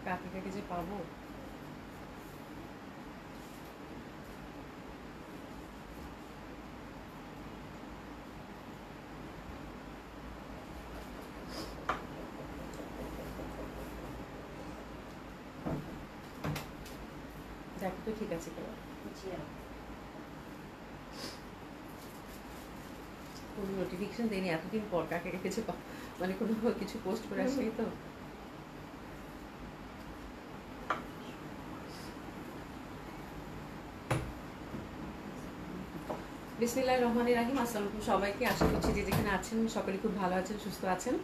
কাকে কাকে যে পাবো। দেখো তো ঠিক আছে কিনা। কোনো নোটিফিকেশন দেয়নি এতদিন পর, কাকে কাকে যে মানে কোনো কিছু পোস্ট করে আসলেই তো। বিসমিল্লাহির রহমানির রহিম। আসসালামু আলাইকুম সবাইকে। আশা করছি যে যেখানে আছেন সকলে খুব ভালো আছেন, সুস্থ আছেন।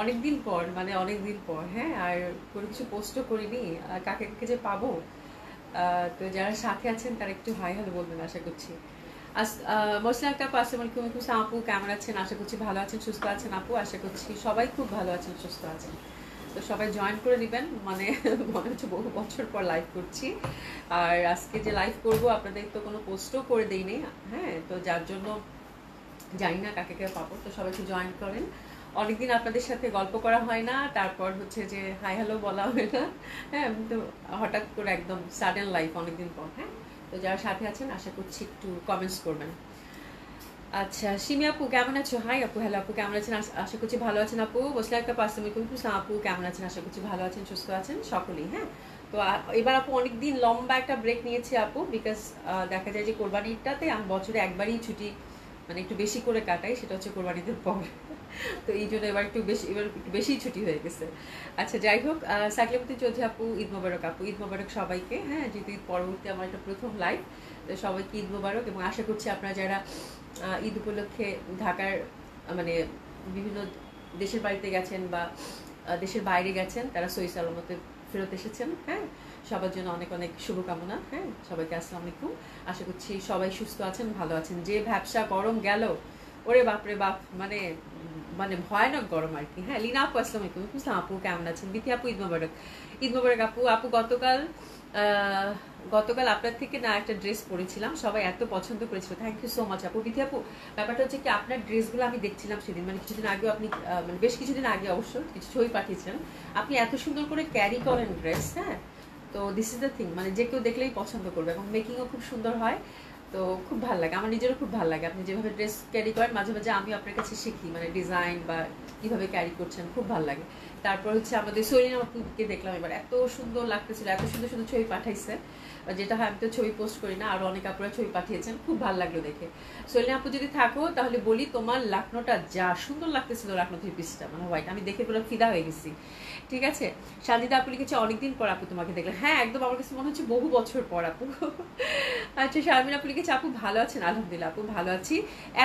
অনেকদিন পর, মানে অনেকদিন পর, হ্যাঁ, আর কোনো কিছু পোস্টও করিনি। কাকে কাকে যে পাবো, তো যারা সাথে আছেন তারা একটু হাই হ্যালো বলবেন আশা করছি। মসলিন একটা আপু, আসসালামু আলাইকুম আপু, কেমন আছেন? আশা করছি ভালো আছেন, সুস্থ আছেন আপু। আশা করছি সবাই খুব ভালো আছেন, সুস্থ আছেন। তো সবাই জয়েন করে দিবেন, মানে মনে হচ্ছে বহু বছর পর লাইভ করছি। আর আজকে যে লাইভ করব আপনাদের তো কোনো পোস্টও করে দেইনি, হ্যাঁ, তো যার জন্য জানি না কাকে কে পাবো। তো সবাই একটু জয়েন করেন। অনেকদিন আপনাদের সাথে গল্প করা হয় না, তারপর হচ্ছে যে হাই হ্যালো বলা হয় না, হ্যাঁ, তো হঠাৎ করে একদম সাডেন লাইফ অনেকদিন পর, হ্যাঁ। তো যারা সাথে আছেন আশা করছি একটু কমেন্টস করবেন। আচ্ছা, সিমি আপু কেমন আছো? হাই আপু, হ্যালো আপু, কেমন আছেন? আশা করছি ভালো আছেন আপু। বসলে একটা পার্সোনাল কিন্তু আপু কেমন আছেন? আশা করছি ভালো আছেন, সুস্থ আছেন সকলেই, হ্যাঁ। তো এবার আপু অনেকদিন লম্বা একটা ব্রেক নিয়েছি আপু, বিকজ দেখা যায় যে কোরবানিটাতে আমি বছরে একবারই ছুটি মানে একটু বেশি করে কাটাই, সেটা হচ্ছে কোরবানিদের পর। তো এই জন্য এবার একটু বেশি ছুটি হয়ে গেছে। আচ্ছা, যাই হোক, সাকলিমতি চৌধুরী আপু ঈদ মোবারক আপু। ঈদ মোবারক সবাইকে, হ্যাঁ, যেহেতু ঈদ পরবর্তী আমার একটা প্রথম লাইভ, তো সবাইকে ঈদ মোবারক। এবং আশা করছি আপনারা যারা ঈদ উপলক্ষে ঢাকার মানে বিভিন্ন দেশের বাড়িতে গেছেন বা দেশের বাইরে গেছেন, তারা সহি সালামতে ফেরত এসেছেন, হ্যাঁ, সবার জন্য অনেক অনেক শুভকামনা, হ্যাঁ, সবাইকে আসসালামু আলাইকুম। আশা করছি সবাই সুস্থ আছেন, ভালো আছেন। যে ভ্যাবসা গরম গেল, ওরে বাপরে বাপ, মানে মানে ভয়ানক গরম আর কি, হ্যাঁ। লিনা আপু আসসালামু আলাইকুম। ইসলাম আপু কেমন আছেন? বিথি আপু ঈদ মোবারক। ঈদ মোবারক আপু। আপু গতকাল আপনার থেকে না একটা ড্রেস পরেছিলাম, সবাই এত পছন্দ করেছিল, থ্যাংক ইউ সো মাচ আপু। বিথি আপু, ব্যাপারটা হচ্ছে কি, আপনার ড্রেসগুলো আমি দেখছিলাম সেদিন, মানে কিছুদিন আগেও আপনি মানে বেশ কিছুদিন আগে অবশ্য কিছু ছবি পাঠিয়েছিলেন। আপনি এত সুন্দর করে ক্যারি করেন ড্রেস, হ্যাঁ। তো দিস ইজ দ্য থিং, মানে যে কেউ দেখলেই পছন্দ করবে, এবং মেকিংও খুব সুন্দর হয়। তো খুব ভালো লাগে, আমার নিজেরও খুব ভালো লাগে আপনি যেভাবে ড্রেস ক্যারি করেন। মাঝে মাঝে আমি আপনার কাছে শিখি, মানে ডিজাইন বা কীভাবে ক্যারি করছেন, খুব ভালো লাগে। তারপর হচ্ছে আমাদের সরিনা আপুকে দেখলাম এবার, এত সুন্দর লাগতেছিল, এত সুন্দর সুন্দর ছবি পাঠাইছে, যেটা হয় আমি তো ছবি পোস্ট করি না, আরও অনেক আপুরা ছবি পাঠিয়েছেন, খুব ভালো লাগলো দেখে। সরিনা আপু যদি থাকো তাহলে বলি, তোমার লাকনোটা যা সুন্দর লাগতেছিল, লাকনো থ্রি পিসটা মানে হোয়াইট, আমি দেখে পুরো ফিদা হয়ে গেছি। ঠিক আছে, সাজিদা আপু লিখেছে অনেকদিন পর আপু তোমাকে দেখলাম, হ্যাঁ একদম, আমার কাছে মনে হচ্ছে বহু বছর পর আপু। আচ্ছা, শারমিন আপু লিখেছে আপু ভালো আছেন? আলহামদুলিল্লাহ আপু ভালো আছি।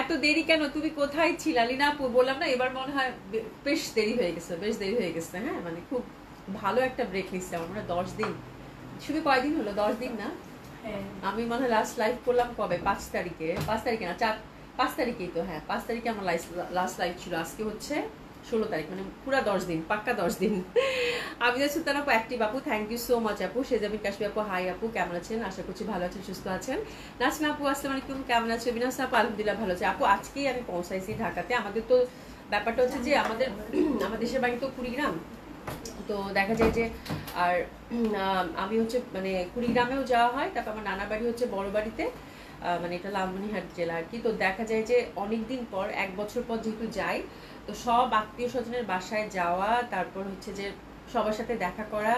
এত দেরি কেন, তুমি কোথায় ছিলা? লিনা আপু বললাম না, এবার মনে হয় বেশ দেরি হয়ে গেছে, বেশ দেরি হয়ে গেছে, হ্যাঁ, মানে খুব ভালো একটা ব্রেক নিচ্ছে আমার, মানে 10 দিন, শুধু কয়দিন হলো, 10 দিন না। আমি মনে হয় লাস্ট লাইভ করলাম কবে, 5 তারিখে, 5 তারিখে না 5 তারিখেই তো, হ্যাঁ 5 তারিখে আমার লাস্ট লাইভ ছিল। আজকে হচ্ছে 16 তারিখ, মানে পুরো 10 দিন, পাক্কা 10 দিন। আবিদা সুলতান আপু অ্যাক্টিভ আপু, থ্যাংক ইউ সো মাচ আপু। সেজাবিন কাশ্মীর আপু হাই আপু, কেমন আছেন? আশা করছি ভালো আছেন, সুস্থ আছেন। নাসমিন আপু আসসালামু আলাইকুম, কেমন আছেন? বিনাস আপু আলহামদুলিল্লাহ ভালো আছে আপু। আজকেই আমি পৌঁছাইছি ঢাকাতে। আমাদের তো ব্যাপারটা হচ্ছে যে আমাদের দেশের বাড়ি তো কুড়িগ্রাম, তো দেখা যায় যে আর আমি হচ্ছে মানে কুড়িগ্রামেও যাওয়া হয়, তারপর আমার নানার বাড়ি হচ্ছে বড় বাড়িতে, মানে এটা লালমনিরহাট জেলা আর কি। তো দেখা যায় যে অনেকদিন পর, 1 বছর পর যেহেতু যাই, তো সব আত্মীয় স্বজনের বাসায় যাওয়া, তারপর হচ্ছে যে সবার সাথে দেখা করা,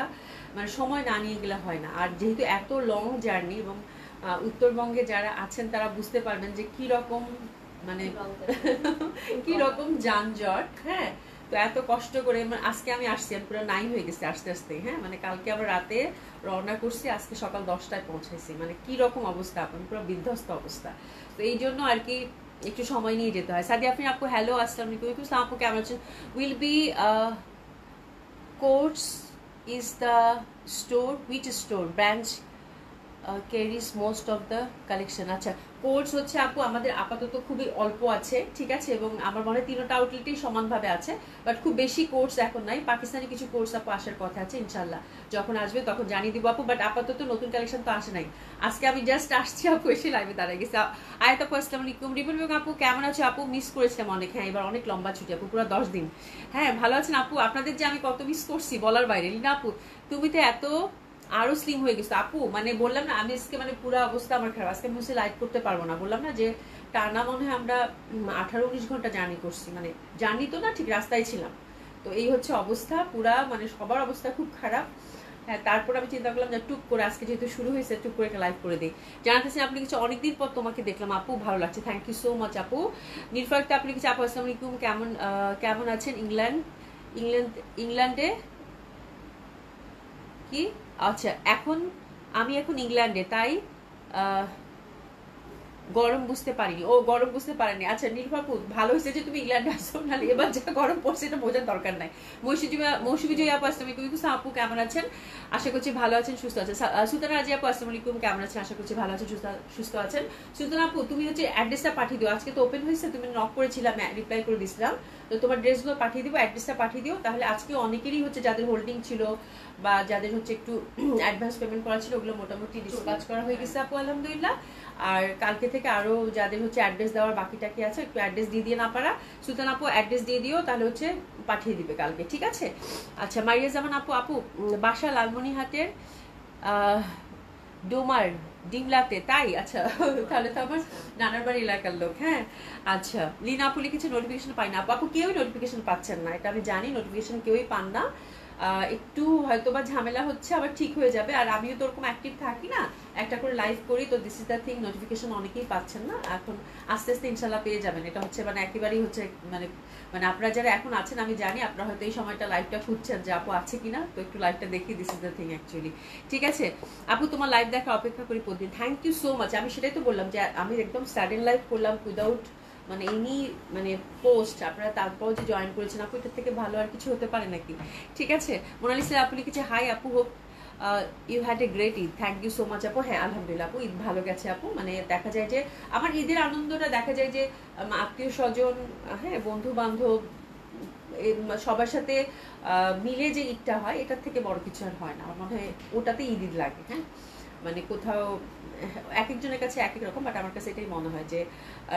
মানে সময় না নিয়ে গেলে হয় না। আর যেহেতু এত লং জার্নি, এবং উত্তরবঙ্গে যারা আছেন তারা বুঝতে পারবেন যে কি রকম মানে কি রকম যানজট, হ্যাঁ। তো এত কষ্ট করে আজকে আমি আসছি, আমি পুরো 9 হয়ে গেছে আস্তে আস্তে, হ্যাঁ, মানে কালকে আমরা রাতে রওনা করছি, আজকে সকাল 10টায় পৌঁছাইছি, মানে কি রকম অবস্থা, আপনার পুরো বিধ্বস্ত অবস্থা। তো এই জন্য আর কি একটু সময় নিয়ে যেতে হয়। সাদিয়া আফরিন আপু হ্যালো, আসসালামু আলাইকুম। ইসলাম আপু কেমন আছেন? Will be course is the store, which store branch carries most of the collection. আচ্ছা, কোর্স হচ্ছে আপু আমাদের আপাতত খুবই অল্প আছে, ঠিক আছে, এবং আমার মনে হয় তিনটা আউটলেটেই সমানভাবে আছে, বাট খুব বেশি কোর্স এখন নাই। পাকিস্তানি কিছু কোর্স আপু আসার কথা আছে, ইনশাল্লাহ যখন আসবে তখন জানিয়ে দিব আপু, বাট আপাতত নতুন কালেকশন তো আসে নাই। আজকে আমি জাস্ট আসছি আপু, এসে লাইভে দাঁড়াই গেছি। আয়াত আপু আসসালামু আলাইকুম। রিপন বেগম আপু কেমন আছো আপু? মিস করেছিলাম অনেক। হ্যাঁ, এবার অনেক লম্বা ছুটি আপু, পুরো 10 দিন। হ্যাঁ, ভালো আছেন আপু? আপনাদের যে আমি কত মিস করছি বলার বাইরে। লিনা আপু তুমি তো এত আরো স্লিম হয়ে গেছে আপু, মানে বললাম না আমি আজকে মানে পুরো অবস্থা আমার খারাপ। আজকে আমি হচ্ছে লাইভ করতে পারবো না, বললাম না যে টানা মনে হয় আমরা 18-19 ঘন্টা জার্নি করছি, মানে জার্নি তো না ঠিক, রাস্তায় ছিলাম। তো এই হচ্ছে অবস্থা পুরা, মানে সবার অবস্থা খুব খারাপ। হ্যাঁ, তারপর আমি চিন্তা করলাম যে টুক করে আজকে যেহেতু শুরু হয়েছে টুক করে একটা লাইভ করে দিই। জানাতেছি আপনি কিছু, অনেকদিন পর তোমাকে দেখলাম আপু, ভালো লাগছে, থ্যাংক ইউ সো মাচ আপু। নির্ফাকটা আপনি কিছু আপু আসসালামু আলাইকুম, কেমন আছেন? ইংল্যান্ডে কি? আচ্ছা, আমি এখন ইংল্যান্ডে, তাই গরম বুঝতে পারিনি। ও গরম বুঝতে পারেনি, আচ্ছা নীলফাপু ভালো হয়েছে যে তুমি ইংল্যান্ডে আসো, নাহলে এবার যা গরম পড়ছে এটা বোঝার দরকার নাই। মৌসুমী জয়ী আপু আসসালামু আলাইকুম। আপু কেমন আছেন? আশা করছি ভালো আছেন, সুস্থ আছেন। সুলতানা রাজি আপু আসসালামু আলাইকুম, কেমন আছেন? আশা করছি ভালো আছেন, সুস্থ আছেন। সুলতানা আপু তুমি হচ্ছে অ্যাড্রেসটা পাঠিয়ে দিও, আজকে তো ওপেন হয়েছে, তুমি নক করেছিলাম, রিপ্লাই করে দিয়েছিলাম, তো তোমার ড্রেসগুলো পাঠিয়ে দিবো, অ্যাড্রেসটা পাঠিয়ে দিও। তাহলে আজকে অনেকেরই হচ্ছে যাদের হোল্ডিং ছিল বা যাদের হচ্ছে একটু অ্যাডভান্স পেমেন্ট করা ছিল, ওগুলো মোটামুটি ডিসপাচ করা হয়ে গেছে আপু, আলহামদুলিল্লাহ। আর কালকে থেকে আরো যাদের হচ্ছে অ্যাড্রেস দেওয়ার বাকিটা কি আছে, একটু অ্যাড্রেস দিয়ে দিয়ে না পারা, সুলতান আপু অ্যাড্রেস দিয়ে দিও, তাহলে হচ্ছে পাঠিয়ে দিবে কালকে, ঠিক আছে? আচ্ছা, মারিয়া জামান আপু বাসা লালমনিহাটের ডোমার ডিমলাতে, তাই? আচ্ছা, তাহলে তো আমার নানার বাড়ি এলাকার লোক। হ্যাঁ, আচ্ছা, লিনা আপু লিখেছে নোটিফিকেশন পাই না। আপু কেউই নোটিফিকেশন পাচ্ছেন না, এটা আমি জানি, নোটিফিকেশন কেউই পান না। একটু হয়তো বা ঝামেলা হচ্ছে, আবার ঠিক হয়ে যাবে। আর আমিও তো ওরকম অ্যাক্টিভ থাকি না, একটা করে লাইভ করি, তো this is the thing, notification অনেকেই পাচ্ছেন না। এখন আস্তে আস্তে ইনশাল্লাহ পেয়ে যাবেন। এটা হচ্ছে মানে একেবারেই হচ্ছে মানে মানে আপনারা যারা এখন আছেন, আমি জানি আপনারা হয়তো এই সময়টা লাইভটা খুঁজছেন যে আপু আছে কিনা, তো একটু লাইভটা দেখি, this is the thing actually. ঠিক আছে আপু, তোমার লাইভ দেখা অপেক্ষা করি প্রতিদিন। Thank you so much. আমি সেটাই তো বললাম যে আমি একদম সাডেন লাইভ করলাম উইদাউট মানে এনি মানে পোস্ট, আপনারা তারপর যে জয়েন করেছেন আপু, এটার থেকে ভালো আর কিছু হতে পারে নাকি? ঠিক আছে, মোনালিসা আপু লিখেছে হাই আপু, hope you had a great Eid. Thank you so much আপু। হ্যাঁ, আলহামদুলিল্লাহ আপু, ঈদ ভালো গেছে আপু। মানে দেখা যায় যে আমার ঈদের আনন্দটা দেখা যায় যে আত্মীয় স্বজন, হ্যাঁ, বন্ধু বান্ধব, সবার সাথে মিলে যে ঈদটা হয়, এটার থেকে বড় কিছু আর হয় না আমার মনে হয়, ওটাতে ঈদ ঈদ লাগে। হ্যাঁ, মানে কোথাও এক একজনের কাছে এক এক রকম, বাট আমার কাছে এটাই মনে হয় যে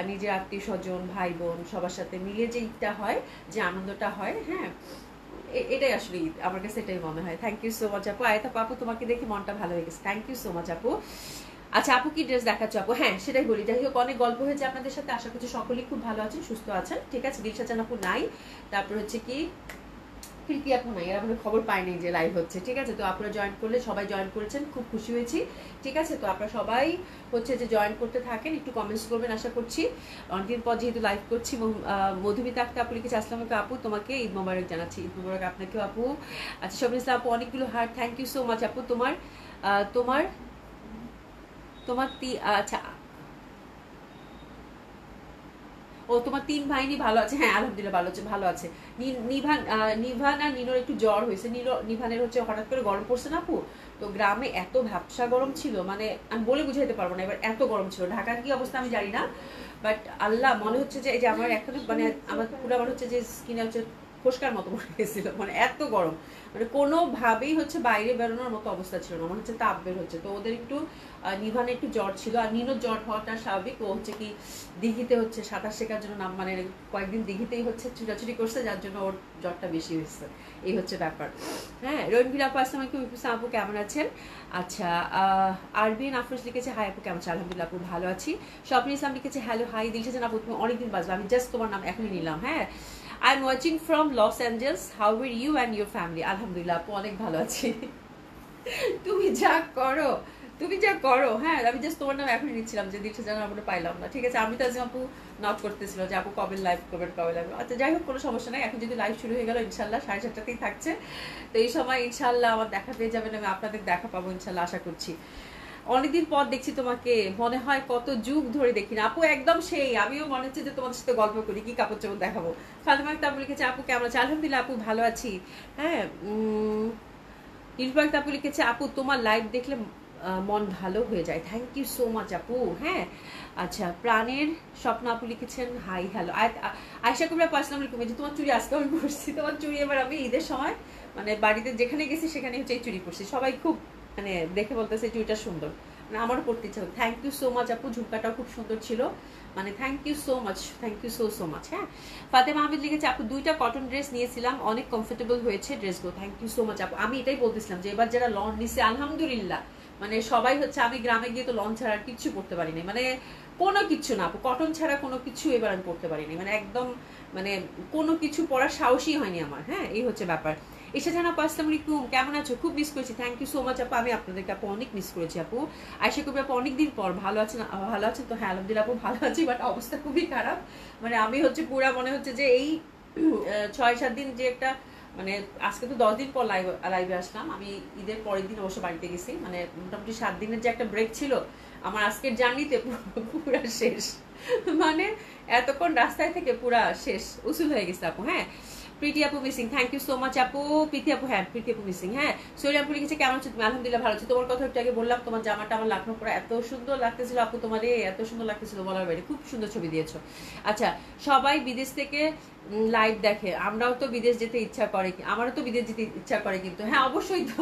নিজের আত্মীয় স্বজন, ভাই বোন সবার সাথে মিলে যে ঈদটা হয়, যে আনন্দটা হয়, হ্যাঁ, এটাই আসলে ঈদ, আমার কাছে এটাই মনে হয়। থ্যাংক ইউ সো মাচ আপু। আয়তা আপু তোমাকে দেখে মনটা ভালো হয়ে গেছে, থ্যাংক ইউ সো মাচ আপু। আচ্ছা আপু, কি ড্রেস দেখাচ্ছ আপু? হ্যাঁ, সেটাই বলি। যাই হোক, অনেক গল্প হয়েছে আপনাদের সাথে, আশা করছি সকলেই খুব ভালো আছেন, সুস্থ আছেন, ঠিক আছে? দিলশা চান আপু নাই, তারপর হচ্ছে কি প্রীতি আপু নাই, এরা মানে খবর পায়নি যে লাইভ হচ্ছে, ঠিক আছে? তো আপনারা জয়েন করলে, সবাই জয়েন করেছেন, খুব খুশি হয়েছি, ঠিক আছে? তো আপনারা সবাই হচ্ছে যে জয়েন করতে থাকেন, একটু কমেন্টস করবেন আশা করছি। অনেকদিন পর যেহেতু লাইভ করছি। মধুমিতা আক্তার আপু লিখেছে আসসালামু আলাইকুম আপু, তোমাকে ঈদ মোবারক জানাচ্ছি। ঈদ মোবারক আপনাকেও আপু। আচ্ছা, শোভন ইসলাম আপু অনেকগুলো heart, thank you so much আপু। তোমার তোমার তোমার আচ্ছা, ও তোমার 3 ভাইনি ভালো আছে? হ্যাঁ, আলহামদুলিল্লাহ ভালো আছে, ভালো আছে। নিভান আর নিনোর একটু জ্বর হয়েছে। নিভানের হচ্ছে হঠাৎ করে গরম পড়ছে না আপু, তো গ্রামে এত ভ্যাপসা গরম ছিল, মানে আমি বলে বুঝাইতে পারবো না, এবার এত গরম ছিল। ঢাকার কি অবস্থা আমি জানি না, বাট আল্লাহ, মনে হচ্ছে যে এই যে আমার এখন মানে আমার পুরো মনে হচ্ছে যে স্কিনে হচ্ছে ফোসকার মতো মনে গেছিল, মানে এত গরম, মানে কোনোভাবেই হচ্ছে বাইরে বেরোনোর মতো অবস্থা ছিল না, মনে হচ্ছে তাপ বের হচ্ছে। তো ওদের একটু নিভানে একটু জ্বর ছিল, আর নিনোর জ্বর হওয়াটা স্বাভাবিক। ও হচ্ছে কি দিঘিতে হচ্ছে সাঁতার শেখার জন্য নাম, মানে কয়েকদিন দিঘিতেই হচ্ছে ছুটাছুটি করছে, যার জন্য ওর জ্বরটা বেশি হয়েছে, এই হচ্ছে ব্যাপার। হ্যাঁ, রহিমগির আপু আসসালামু আলাইকুম আপু, কেমন আছেন? আচ্ছা, আরবিন আফরোজ লিখেছে হাই আপু, কেমন আছেন? আলহামদুলিল্লাহ আপু, ভালো আছি। স্বপ্ন ইসলাম লিখেছে হ্যালো হাই। দিলশান আপু তুমি অনেকদিন বাজবে, আমি জাস্ট তোমার নাম এখনই নিলাম। হ্যাঁ, I am watching from Los Angeles, how are you and your family? আলহামদুলিল্লাহ আপু, অনেক ভালো আছি। তুমি যা করো, তুমি যা করো, হ্যাঁ, আমি জাস্ট তোমার নাম এখনই নিচ্ছিলাম যে দিলশা জানা আমরা পাইলাম না, ঠিক আছে? আমি তো আজ আপু নক করতেছিল যে আপু কবে লাইভ করবেন, কবে লাইভ। আচ্ছা, যাই হোক, কোনো সমস্যা নাই। এখন যদি লাইভ শুরু হয়ে গেল ইনশাল্লাহ 7:30তেই থাকছে, তো এই সময় ইনশাল্লাহ আমার দেখা পেয়ে যাবেন, আমি আপনাদের দেখা পাবো ইনশাল্লাহ, আশা করছি। অনেকদিন পর দেখছি তোমাকে, মনে হয় কত যুগ ধরে দেখি না আপু, একদম সেই। আমিও মনে হচ্ছে যে তোমাদের সাথে গল্প করি, কি কাপড় চোপড় দেখাবো। ফাতেমা আক্তার আপু লিখেছে আপু কেমন আছে? আলহামদুলিল্লাহ আপু, ভালো আছি। হ্যাঁ, নির্ভয় আপু লিখেছে আপু তোমার লাইভ দেখলে মন ভালো হয়ে যায়। থ্যাংক ইউ সো মাচ আপু। হ্যাঁ, আচ্ছা, প্রাণের স্বপ্ন আপু লিখেছেন হাই হ্যালো। আয়শা কুবরা আসসালামু আলাইকুম। এই যে তোমার চুড়ি আজকে আমি পরছি, তোমার চুড়ি এবার আমি ঈদের সময় মানে বাড়িতে যেখানে গেছি সেখানে হচ্ছে এই চুড়ি পরছি, সবাই খুব মানে দেখে বলতেছে চুড়িটা সুন্দর, মানে আমারও পড়তে ইচ্ছা। থ্যাংক ইউ সো মাচ আপু, ঝুমকাটাও খুব সুন্দর ছিল, মানে thank you so much, thank you so much. হ্যাঁ, ফাতেমা আহমেদ লিখেছে আপু 2টা কটন ড্রেস নিয়েছিলাম, অনেক কমফোর্টেবল হয়েছে ড্রেসগুলো, থ্যাংক ইউ সো মাচ আপু। আমি এটাই বলতেছিলাম যে এবার যারা লন নিছে আলহামদুলিল্লাহ, মানে সবাই হচ্ছে, আমি গ্রামে গিয়ে তো লন ছাড়া আর কিচ্ছু পড়তে পারিনি, মানে কোনো কিছু না আপু, কটন ছাড়া কোনো কিছু এবার আমি পড়তে পারিনি, মানে একদম মানে কোনো কিছু পড়ার সাহসই হয়নি আমার। হ্যাঁ, এই হচ্ছে ব্যাপার। এসে জানা আপু আসসালামু আলাইকুম, কেমন আছো? খুব মিস করেছি, থ্যাংক ইউ সো মাচ আপু। আমি আপনাদেরকে আপু অনেক মিস করেছি আপু। আয়শা কবি আপু অনেকদিন পর, ভালো আছেন? ভালো আছেন তো? হ্যাঁ আলহামদুলিল্লাহ আপু ভালো আছি, বাট অবস্থা খুবই খারাপ, মানে আমি হচ্ছে পুরা মনে হচ্ছে যে এই 6-7 দিন যে একটা মানে আজকে তো 10 দিন পর লাইভে আসলাম, আমি ঈদের পরের দিন অবশ্য বাড়িতে গেছি, মানে মোটামুটি 7 দিনের যে একটা ব্রেক ছিল আমার আজকের জার্নিতে পুরা শেষ, মানে এতক্ষণ রাস্তায় থেকে পুরা শেষ উসুল হয়ে গেছে আপু। হ্যাঁ, প্রীতি আপু missing, thank you so much আপু। প্রীতি আপু, হ্যাঁ প্রীতি আপু মিসিং। হ্যাঁ, সৈরি আপু লিখেছে কেমন আছো তুমি? আলহামদুলিল্লাহ ভালো আছি। তোমার কথা একটু আগে বললাম, তোমার জামাটা আমার লাখনো পরে এত সুন্দর লাগতেছিল আপু, তোমার এত সুন্দর লাগতেছিল বলার বাইরে, খুব সুন্দর ছবি দিয়েছো। আচ্ছা, সবাই বিদেশ থেকে লাইভ দেখে, আমরাও তো বিদেশ যেতে ইচ্ছা করে, আমারও তো বিদেশ যেতে ইচ্ছা করে, কিন্তু হ্যাঁ অবশ্যই তো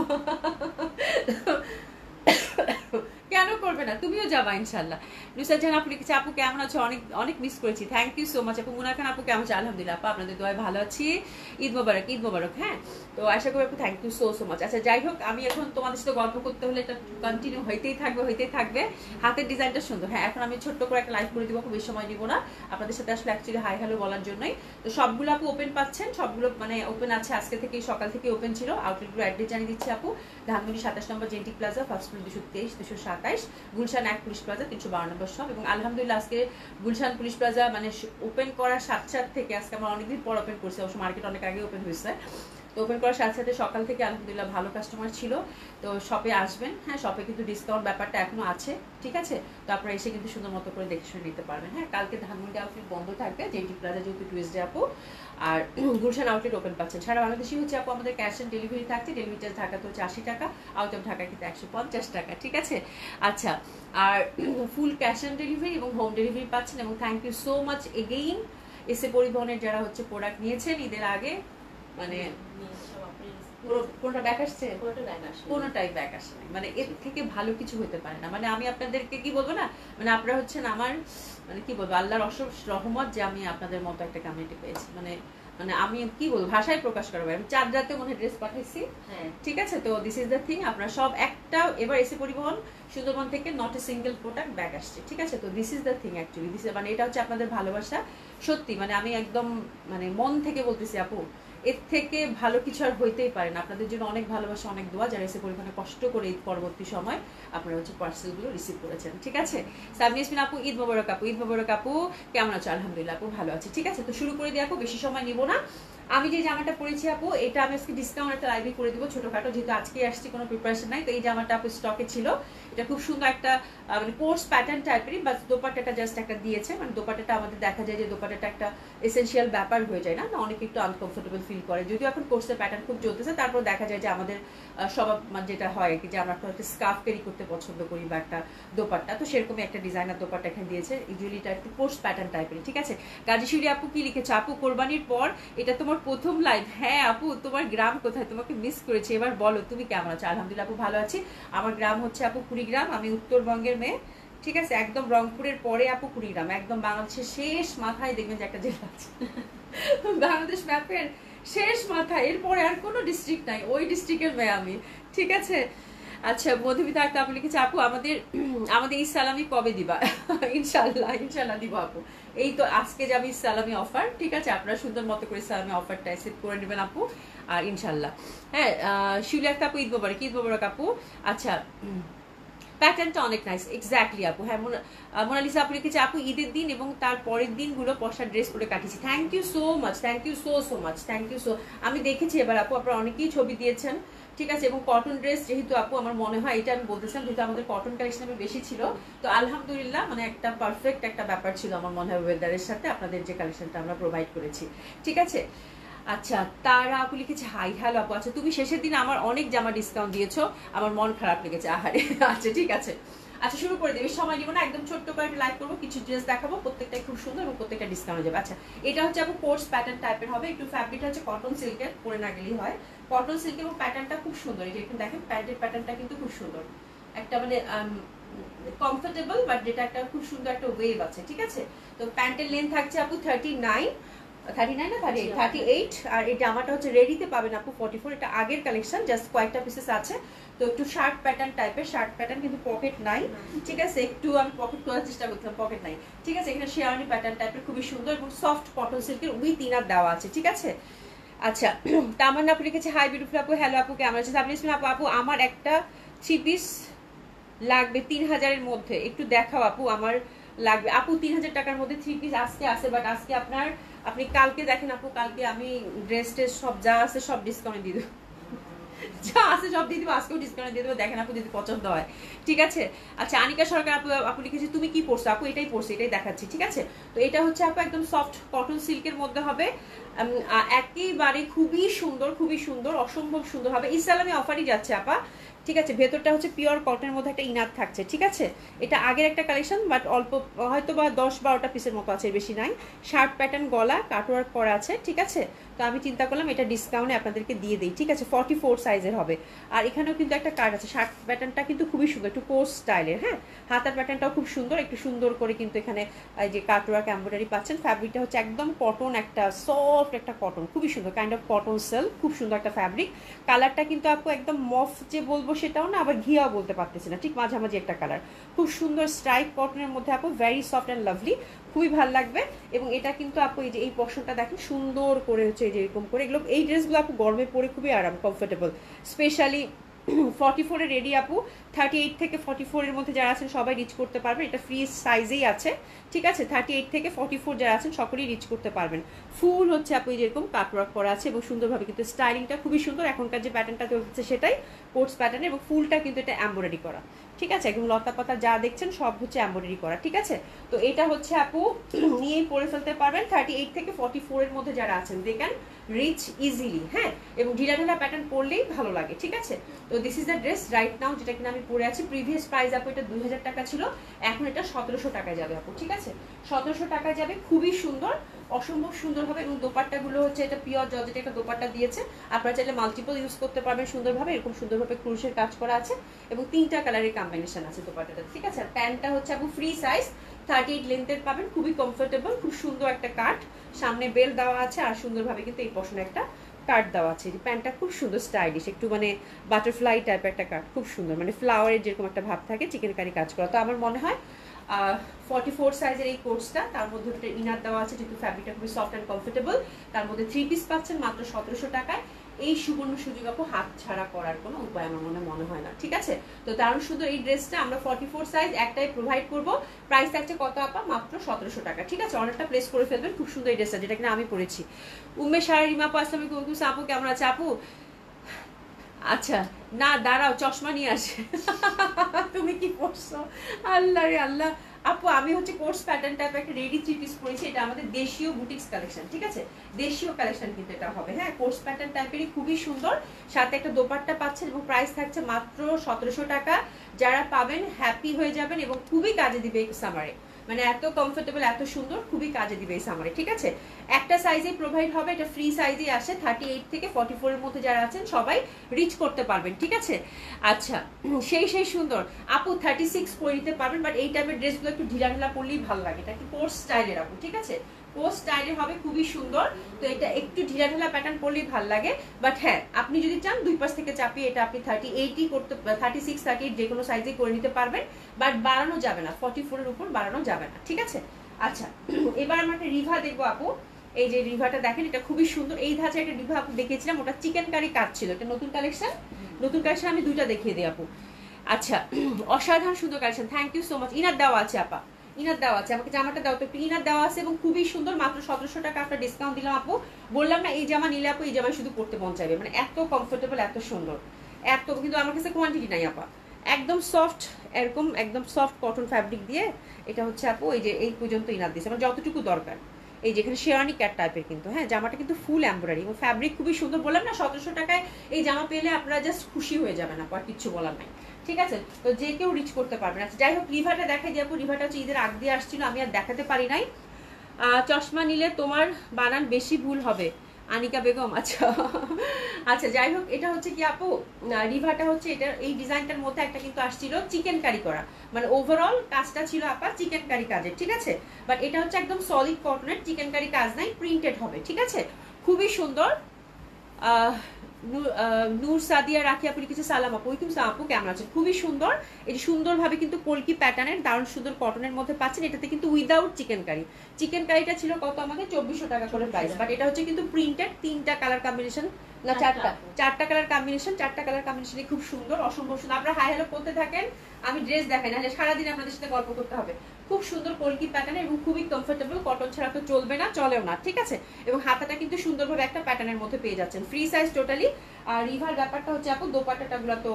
কেন করবে না, তুমিও যাবা ইনশাল্লাহ। নুসরাত জাহান আপু লিখেছে আপু কেমন আছো? অনেক অনেক মিস করেছি, থ্যাংক ইউ সো মাচ আপু। মুনা খান আপু কেমন আছো? আলহামদুলিল্লাহ আপু আপনাদের দোয়ায় ভালো আছি। ঈদ মোবারক, ঈদ মোবারক। হ্যাঁ, তো আশা করি আপু থ্যাংক ইউ সো মাচ। আচ্ছা যাই হোক, আমি এখন তোমাদের সাথে গল্প করতে হলে এটা কন্টিনিউ হইতেই থাকবে। হাতের ডিজাইনটা সুন্দর। হ্যাঁ, এখন আমি ছোট্ট করে একটা লাইভ করে দিব, খুব বেশি সময় নিব না আপনাদের সাথে, আসলে অ্যাকচুয়ালি হাই হ্যালো বলার জন্যই। তো সবগুলো আপু ওপেন পাচ্ছেন, সবগুলো মানে ওপেন আছে, আজকে থেকে সকাল থেকে ওপেন ছিল। আউটলেটগুলো অ্যাড্রেস জানিয়ে দিচ্ছি আপু। ধানমন্ডি 27 নম্বর জেন্টি plaza, first floor 223, 227, Gulshan 1 police plaza 312 নম্বর শপ। এবং আলহামদুলিল্লাহ আজকে গুলশান পুলিশ প্লাজা মানে ওপেন করার সাথে থেকে, আজকে আমরা অনেকদিন পর ওপেন করছি, অবশ্য মার্কেট অনেক আগে ওপেন হয়েছে, তো ওপেন করার সাথে সকাল থেকে আলহামদুলিল্লাহ ভালো কাস্টমার ছিল। তো শপে আসবেন, হ্যাঁ শপে কিন্তু ডিসকাউন্ট ব্যাপারটা এখনো আছে, ঠিক আছে? তো আপনারা এসে কিন্তু সুন্দর মতো করে দেখে শুনে নিতে পারবেন। হ্যাঁ, কালকে ধানমন্ডি আউটলেট বন্ধ থাকবে, জেন্টি প্লাজা যেহেতু টুইসডে আপু, আর গুলশান আউটলেট ওপেন পাচ্ছেন। সারা বাংলাদেশি হচ্ছে আপু আমাদের ক্যাশ অন ডেলিভারি থাকছে, ডেলিভারি চার্জ ঢাকাতে হচ্ছে 80 টাকা, আউট অফ ঢাকা কিন্তু 150 টাকা, ঠিক আছে? আচ্ছা, আর ফুল ক্যাশ অন ডেলিভারি এবং হোম ডেলিভারি পাচ্ছেন। এবং thank you so much again এসে পরিবহনের যারা হচ্ছে প্রোডাক্ট নিয়েছেন ঈদের আগে, মানে কোনটা ব্যাক আসছে, কোনোটাই ব্যাক আসে নাই, মানে এর থেকে ভালো কিছু হতে পারে না। মানে আমি আপনাদেরকে কি বলবো না, মানে আপনারা হচ্ছেন আমার মানে কি বলবো আল্লাহর অসীম রহমত যে আমি আপনাদের মতো একটা কমিউনিটি পেয়েছি, মানে মানে আমি কি বলবো ভাষায় প্রকাশ করবো। আমি 4 রাতে মনে ড্রেস পাঠাইছি, ঠিক আছে? তো দিস ইজ দ্য থিং, আপনারা সব একটা এবার এসে পরিবহন সুন্দরবন থেকে not a single product back আসছে, ঠিক আছে? তো this is the thing actually, this মানে এটা হচ্ছে আপনাদের ভালোবাসা, সত্যি মানে আমি একদম মানে মন থেকে বলতেছি আপু, এর থেকে ভালো কিছু আর হইতেই পারে না। আপনাদের জন্য অনেক ভালোবাসা, অনেক দোয়া, যারা এসে পরিমাণে কষ্ট করে এই পরবর্তী সময় আপনারা হচ্ছে পার্সেলগুলো রিসিভ করেছেন, ঠিক আছে? সাবনিয়াসমিন আপু ঈদ মোবারক আপু, ঈদ মোবারক আপু, কেমন আছো? আলহামদুলিল্লাহ আপু ভালো আছি, ঠিক আছে? তো শুরু করে দিই আপু, বেশি সময় নিব না। আমি যে জামাটা পরেছি আপু, এটা আমি আজকে ডিসকাউন্ট একটা লাইভে করে দিব ছোটখাটো, যেহেতু আজকে আসছি, কোনো প্রিপারেশন নাই। তো এই জামাটা আপু স্টকে ছিল, এটা খুব সুন্দর একটা মানে কোর্স প্যাটার্ন টাইপেরই, বাস দোপাট্টাটা জাস্ট একটা দিয়েছে, মানে দোপাট্টাটা আমাদের দেখা যায় যে দোপাট্টাটা একটা এসেনশিয়াল ব্যাপার হয়ে যায় না, অনেকে একটু আনকমফোর্টেবল ফিল করে, যদিও এখন কোর্সের প্যাটার্ন খুব চলতেছে, তারপর দেখা যায় যে আমাদের স্বভাব মানে যেটা হয় আর কি, যে আমরা একটা স্কার্ফ ক্যারি করতে পছন্দ করি বা একটা দোপাট্টা, তো সেরকমই একটা ডিজাইনার দোপাট্টা এখানে দিয়েছে, ইউজুয়ালি এটা একটু কোর্স প্যাটার্ন টাইপের, ঠিক আছে? গাজীশুরি আপু কি লিখেছে? আপু কোরবানির পর এটা তোমার প্রথম লাইভ। হ্যাঁ আপু, তোমার গ্রাম কোথায়? তোমাকে মিস করেছি, এবার বলো তুমি কেমন আছো? আলহামদুলিল্লাহ আপু ভালো আছি। আমার গ্রাম হচ্ছে আপু কুড়িগ্রাম, আমি উত্তরবঙ্গের মেয়ে, ঠিক আছে? একদম রংপুরের পরে আপু কুড়িগ্রাম, একদম বাংলাদেশের শেষ মাথায় দেখবেন যে একটা জেলা আছে বাংলাদেশ ম্যাপের শেষ মাথায়, এরপরে আর কোনো ডিস্ট্রিক্ট নাই, ওই ডিস্ট্রিক্টের মেয়ে আমি, ঠিক আছে? আচ্ছা, মধুমিতা আক্তার আপু লিখেছে আপু আমাদের আমাদের ঈদ সালামি কবে দিবা? ইনশাল্লাহ দিব আপু, এই তো আজকে যাবে ঈদ সালামি অফার, ঠিক আছে? আপনারা সুন্দর মতো করে সালামি অফারটা অ্যাকসেপ্ট করে নেবেন আপু, আর ইনশাল্লাহ। হ্যাঁ, শিউলি আক্তার আপু ঈদ মোবারক আপু। আচ্ছা, প্যাটার্নটা অনেক নাইস, এক্স্যাক্টলি আপু। হ্যাঁ, মোনালিসা আপু লিখেছে আপু ঈদের দিন এবং তার পরের দিনগুলো পশা ড্রেস পরে কাটিয়েছি, thank you so much, thank you so much, thank you so. আমি দেখেছি এবার আপু, আপনারা অনেকেই ছবি দিয়েছেন, ঠিক আছে? এবং কটন ড্রেস যেহেতু আপু আমার মনে হয়, এটা আমি বলতেছিলাম যেহেতু আমাদের কটন কালেকশন বেশি ছিল, তো আলহামদুলিল্লাহ মানে একটা পারফেক্ট একটা ব্যাপার ছিল আমার মনে হয় ওয়েদারের সাথে আপনাদের যে কালেকশনটা আমরা প্রোভাইড করেছি, ঠিক আছে? আচ্ছা, তারা আপু লিখেছে হাই হ্যালো আপু। আচ্ছা, তুমি শেষের দিন আমার অনেক জামা ডিসকাউন্ট দিয়েছো, আমার মন খারাপ লেগেছে। আহারে। আচ্ছা ঠিক আছে, আচ্ছা শুরু করে দেবে, সময় নিব না, একদম ছোট্ট করে লাইভ করবো, কিছু ড্রেস দেখাবো, প্রত্যেকটাই খুব সুন্দর এবং প্রত্যেকটা ডিসকাউন্ট যাবে। আচ্ছা, এটা হচ্ছে আপু কোর্স প্যাটার্ন টাইপের হবে, একটু ফ্যাব্রিকটা হচ্ছে কটন সিল্কের, পরে না গেলেই হয়, কটন সিল্ক এবং প্যাটার্নটা খুব সুন্দর। এই যে এখানে দেখেন প্যান্টের প্যাটার্নটা কিন্তু খুব সুন্দর, একটা মানে কমফোর্টেবল, বাট যেটা একটা খুব সুন্দর একটা ওয়েভ আছে, ঠিক আছে। তো প্যান্টের লেন্থ থাকছে আপু 39, 39 না 38, আর এই জামাটা হচ্ছে রেডিতে পাবেন আপু 44। এটা আগের কালেকশন, জাস্ট কয়েকটা পিসেস আছে। তো একটু শার্ট প্যাটার্ন টাইপের, শার্ট প্যাটার্ন কিন্তু পকেট নাই, ঠিক আছে, একটু আমি পকেট করার চেষ্টা করছিলাম, পকেট নাই, ঠিক আছে। এখানে শেয়ারনি প্যাটার্ন টাইপের খুবই সুন্দর এবং সফট কটন সিল্কের উইথ ইনার দেওয়া আছে, ঠিক আছে। আচ্ছা, তামান্না আপু লিখেছে হাই বিউটিফুল আপু, হ্যালো আপু কেমন আছেন? আপনি আপু, আপু আমার একটা 3 পিস লাগবে 3000-এর মধ্যে, একটু দেখাও আপু, আমার লাগবে আপু 3000 টাকার মধ্যে 3 পিস আজকে আছে, বাট আজকে আপনার, আপনি কালকে দেখেন আপু, কালকে আমি ড্রেস টেস সব যা আছে সব ডিসকাউন্টে দিয়ে দেবো, যা আছে সব দিয়ে দেবো, আজকেও ডিসকাউন্টে দিয়ে দেবো, দেখেন আপু যদি পছন্দ হয়, ঠিক আছে। আচ্ছা, আনিকা সরকার আপু, আপু লিখেছে তুমি কি পরছো আপু? এটাই পরছি, এটাই দেখাচ্ছি, ঠিক আছে। তো এটা হচ্ছে আপু একদম সফট কটন সিল্কের মধ্যে হবে, একেবারে খুবই সুন্দর, খুবই সুন্দর, অসম্ভব সুন্দর হবে। ইসলামে অফারই যাচ্ছে আপা, ঠিক আছে। ভেতরটা হচ্ছে পিওর কটনের মধ্যে একটা ইনার থাকছে, ঠিক আছে। এটা আগের একটা কালেকশন, বাট অল্প, হয়তো বা 10-12টা পিসের মতো আছে, বেশি নাই। শার্ট প্যাটার্ন, গলা কাটওয়ার্ক করা আছে, ঠিক আছে। তো আমি চিন্তা করলাম এটা ডিসকাউন্টে আপনাদেরকে দিয়ে দিই, ঠিক আছে। 44 সাইজের হবে। আর এখানেও কিন্তু একটা কাট আছে, শার্ট প্যাটার্নটা কিন্তু খুবই সুন্দর, একটু কোর্স স্টাইলের, হ্যাঁ। হাতার প্যাটার্নটাও খুব সুন্দর, একটু সুন্দর করে কিন্তু এখানে এই যে কাটওয়ার্ক এমব্রয়ডারি পাচ্ছেন। ফ্যাব্রিকটা হচ্ছে একদম কটন, একটা সফট একটা কটন, খুবই সুন্দর, কাইন্ড অফ কটন সেল, খুব সুন্দর একটা ফ্যাব্রিক। কালারটা কিন্তু আপু একদম মফ যে বলবো সেটাও না, আবার ঘিয়াও বলতে পারতেছি না, ঠিক মাঝামাঝি একটা কালার, খুব সুন্দর স্ট্রাইপ কটনের মধ্যে আপু, ভেরি সফট অ্যান্ড লাভলি, খুবই ভালো লাগবে। এবং এটা কিন্তু আপু এই যে এই পশনটা দেখেন সুন্দর করে হচ্ছে এই যে এরকম করে, এগুলো এই ড্রেসগুলো আপু গরমে পরে খুবই আরাম, কমফোর্টেবল, স্পেশালি 44-এ রেডি আপু। 38 থেকে 44-এর মধ্যে যারা আছেন সবাই রিচ করতে পারবেন, এটা ফ্রি সাইজেই আছে, ঠিক আছে। 38 থেকে 44 যারা আছেন সকলেই রিচ করতে পারবেন। ফুল হচ্ছে আপু যেরকম কাটওয়ার্ক করা আছে এবং সুন্দরভাবে কিন্তু স্টাইলিংটা খুবই সুন্দর, এখনকার যে প্যাটার্নটা চলছে সেটাই কোর্স প্যাটার্ন, এবং ফুলটা কিন্তু এটা এমব্রয়ডারি করা, ঠিক আছে। একদম লতা পাতা যা দেখছেন সব হচ্ছে এমব্রয়ডারি করা, ঠিক আছে। তো এটা হচ্ছে আপু নিয়েই পরে ফেলতে পারবেন। 38 থেকে 44-এর মধ্যে যারা আছেন দে ক্যান রিচ ইজিলি, হ্যাঁ। এবং ঢিলা ঢিলা প্যাটার্ন পরলেই ভালো লাগে, ঠিক আছে। তো this is the dress right now, যেটা কিনা আমি পরে আছি। প্রিভিয়াস প্রাইস আপু এটা 2000 টাকা ছিল, এখন এটা 1700 টাকায় যাবে আপু, ঠিক আছে। 1700 টাকায় যাবে, খুবই সুন্দর, অসম্ভব সুন্দর হবে। এবং দোপাট্টাগুলো হচ্ছে এটা পিওর জর্জেট একটা দোপাট্টা দিয়েছে, আপনারা চাইলে মাল্টিপল ইউজ করতে পারবেন সুন্দরভাবে, এরকম সুন্দরভাবে ক্রুশের কাজ করা আছে এবং 3টা কালারের কম্বিনেশন আছে দোপাট্টাটা, ঠিক আছে। আর প্যান্টটা হচ্ছে আপু ফ্রি সাইজ 38 লেন্থের পাবেন, খুবই কমফোর্টেবল, খুব সুন্দর একটা কাট, সামনে বেল দেওয়া আছে, আর সুন্দরভাবে কিন্তু এই পশনে একটা কাট দেওয়া আছে। প্যান্টটা খুব সুন্দর স্টাইলিশ, একটু মানে বাটারফ্লাই টাইপের একটা কাট, খুব সুন্দর, মানে ফ্লাওয়ারের যেরকম একটা ভাব থাকে, চিকেন কারি কাজ করা। তো আমার মনে হয় 44 সাইজের এই কোর্সটা, তার মধ্যে একটা ইনার দেওয়া আছে, যেহেতু ফ্যাব্রিকটা খুবই সফট অ্যান্ড কমফোর্টেবল, তার মধ্যে 3 পিস পাচ্ছেন মাত্র 1700 টাকায়। এই সুবর্ণ সুযোগ আপু হাত ছাড়া করার কোনো উপায় আমার মনে হয় না, ঠিক আছে। তো দারুণ সুন্দর এই ড্রেসটা আমরা 44 সাইজ একটাই প্রোভাইড করব। প্রাইস থাকছে কত আপা? মাত্র 1700 টাকা, ঠিক আছে। অর্ডারটা প্লেস করে ফেলবেন। খুব সুন্দর এই ড্রেসটা, যেটা কিনা আমি পরেছি। উম্মে সারা রিমা আপু, আসসালামু আলাইকুম আপু, কেমন আছে আপু? আচ্ছা, না দাঁড়াও, চশমা নিয়ে আসে। তুমি কি পড়ছো? আল্লাহ রে আল্লাহ। আপু আমি হচ্ছে কোর্স প্যাটার্ন টাইপ একটা রেডি 3 পিস পরেছি, এটা আমাদের দেশীয় বুটিক্স কালেকশন, ঠিক আছে। দেশীয় কালেকশন কিন্তু এটা হবে, হ্যাঁ। কোর্স প্যাটার্ন টাইপেরই, খুবই সুন্দর, সাথে একটা দোপাট্টা পাচ্ছেন এবং প্রাইস থাকছে মাত্র 1700 টাকা। যারা পাবেন হ্যাপি হয়ে যাবেন এবং খুবই কাজে দিবে এই সামারে, মানে এত কমফোর্টেবল, এত সুন্দর, খুবই কাজে দিবে এই সামারে, ঠিক আছে। একটা সাইজে প্রোভাইড হবে, এটা ফ্রি সাইজে আসে। 38 থেকে 44-এর মধ্যে যারা আছেন সবাই রিচ করতে পারবেন, ঠিক আছে। আচ্ছা, সেই সুন্দর আপু 36 পরে নিতে পারবেন, বাট এই টাইপের ড্রেসগুলো একটু ঢিলা ঢিলা পরলেই ভালো লাগে। এটা কি কোর্স স্টাইলের আপু, ঠিক আছে, কোর্স স্টাইলের হবে, খুবই সুন্দর। তো এটা একটু ঢিলা ঢিলা প্যাটার্ন পরলেই ভালো লাগে, বাট হ্যাঁ আপনি যদি চান দুই পাশ থেকে চাপিয়ে এটা আপনি 38 করতে, 36 38 যে কোনো সাইজে করে নিতে পারবেন, বাট বাড়ানো যাবে না, 44-এর উপর বাড়ানো যাবে না, ঠিক আছে। আচ্ছা, এবার আমরা একটা রিভা দেখবো আপু। এই যে রিভাটা দেখেন, এটা খুবই সুন্দর। এই ধাঁচে একটা রিভা আপু দেখিয়েছিলাম, ওটা চিকেন কারি কাজ ছিল, এটা নতুন কালেকশন। নতুন কালেকশন আমি দুইটা দেখিয়ে দিই আপু। আচ্ছা, অসাধারণ সুন্দর collection, thank you so much. Inner দেওয়া আছে আপা, ইনার দেওয়া আছে, আমাকে জামাটা দাও তো একটু। ইনার দেওয়া আছে এবং খুবই সুন্দর, মাত্র 1700 টাকা আপনার ডিসকাউন্ট দিলাম আপু। বললাম না এই জামা নিলে আপু এই জামায় শুধু পড়তে মন চাইবে, মানে এত কমফোর্টেবল, এত সুন্দর, এত, কিন্তু আমার কাছে কোয়ান্টিটি নাই আপা। একদম সফট, এরকম একদম সফট কটন ফ্যাব্রিক দিয়ে এটা হচ্ছে আপু এই যে এই পর্যন্ত ইনার দিয়েছে, আমার যতটুকু দরকার এই যেখানে শেরানি ক্যাট টাইপের কিন্তু, হ্যাঁ জামাটা কিন্তু ফুল এমব্রয়ডারি এবং ফ্যাব্রিক খুবই সুন্দর। বললাম না 1700 টাকায় এই জামা পেলে আপনারা জাস্ট খুশি হয়ে যাবেন, আর কিচ্ছু বলার নাই, ঠিক আছে। তো যে কেউ রিচ করতে পারবেন। আচ্ছা যাই হোক, রিভাটা দেখাই দিয়ে আপু। রিভাটা হচ্ছে ঈদের আগ দিয়ে আসছিল, আমি আর দেখাতে পারি নাই। চশমা নিলে তোমার বানান বেশি ভুল হবে, আনিকা বেগম। আচ্ছা আচ্ছা যাই হোক, এটা হচ্ছে কি আপু, রিভাটা হচ্ছে এটা এই ডিজাইনটার মধ্যে একটা কিন্তু আসছিল চিকেন কারি করা, মানে ওভারঅল কাজটা ছিল আপা চিকেন কারি কাজের, ঠিক আছে। বাট এটা হচ্ছে একদম সলিড কটনের, চিকেন কারি কাজ নাই, প্রিন্টেড হবে, ঠিক আছে। খুবই সুন্দর। নূর সাদিয়া রাখি আপু লিখেছে সালাম আপু, কিন্তু আপু কেমন আছেন? খুবই সুন্দর, এই সুন্দরভাবে কিন্তু কলকি প্যাটার্নের দারুণ সুন্দর কটনের মধ্যে পাচ্ছেন। এটাতে কিন্তু উইদাউট চিকেন কারি, চিকেন কারিটা ছিল কত আমাদের 2400 টাকা করে প্রাইস, বাট এটা হচ্ছে কিন্তু প্রিন্টেড, 3টা কালার কম্বিনেশন, না চারটা কালার কম্বিনেশন, 4টা কালার কম্বিনেশনে খুব সুন্দর, অসম্ভব সুন্দর। আপনারা হাই হ্যালো করতে থাকেন, আমি ড্রেস দেখাই, নাহলে সারাদিন আপনাদের সাথে গল্প করতে হবে। খুব সুন্দর কলকি প্যাটার্ন এবং খুবই কমফোর্টেবল, কটন ছাড়া তো চলবে না, চলেও না, ঠিক আছে। এবং হাতাটা কিন্তু সুন্দরভাবে একটা প্যাটার্নের মধ্যে পেয়ে যাচ্ছেন, ফ্রি সাইজ টোটালি। আর রিভার ব্যাপারটা হচ্ছে আপু দোপাট্টাগুলো তো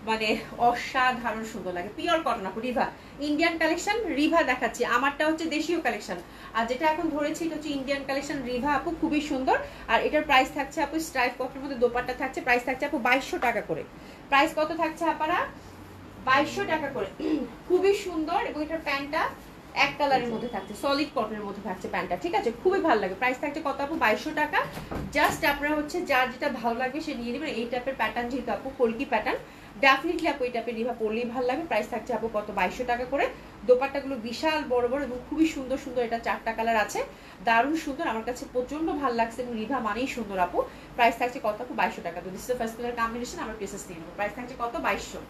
মানে অসাধারণ সুন্দর লাগে, পিওর কটন আপু। রিভা ইন্ডিয়ান কালেকশন, রিভা দেখাচ্ছি, আমারটা হচ্ছে দেশীয় কালেকশন, আর যেটা এখন ধরেছি এটা হচ্ছে ইন্ডিয়ান কালেকশন। রিভা আপু খুবই সুন্দর, আর এটার প্রাইস থাকছে আপু স্ট্রাইপ কটনের মধ্যে দোপাট্টা থাকছে, প্রাইস থাকছে আপু 2200 টাকা করে। প্রাইস কত থাকছে আপনারা? 2200 টাকা করে। খুবই সুন্দর, এবং এটার প্যান্টটা এক কালারের মধ্যে থাকছে, সলিড কটনের মধ্যে থাকছে প্যান্টটা, ঠিক আছে। খুবই ভালো লাগে। প্রাইস থাকছে কত আপু? 2200 টাকা। জাস্ট আপনারা হচ্ছে যার যেটা ভালো লাগবে সে নিয়ে নেবেন। এই টাইপের প্যাটার্ন যেহেতু আপু কলকি প্যাটার্ন, ডেফিনেটলি আপু এই টাইপের রিভা পরলেই ভালো লাগবে। প্রাইস থাকছে আপু কত? 2200 টাকা করে। দোপাট্টাগুলো বিশাল বড় বড় এবং খুবই সুন্দর সুন্দর, এটা 4টা কালার আছে, দারুণ সুন্দর, আমার কাছে প্রচন্ড ভালো লাগছে, এবং রিভা মানেই সুন্দর আপু। প্রাইস থাকছে কত আপু? 2200 টাকা। তো this is first colour combination, আমরা প্রেসেস নিয়ে নেবো। প্রাইস থাকছে কত? 2200।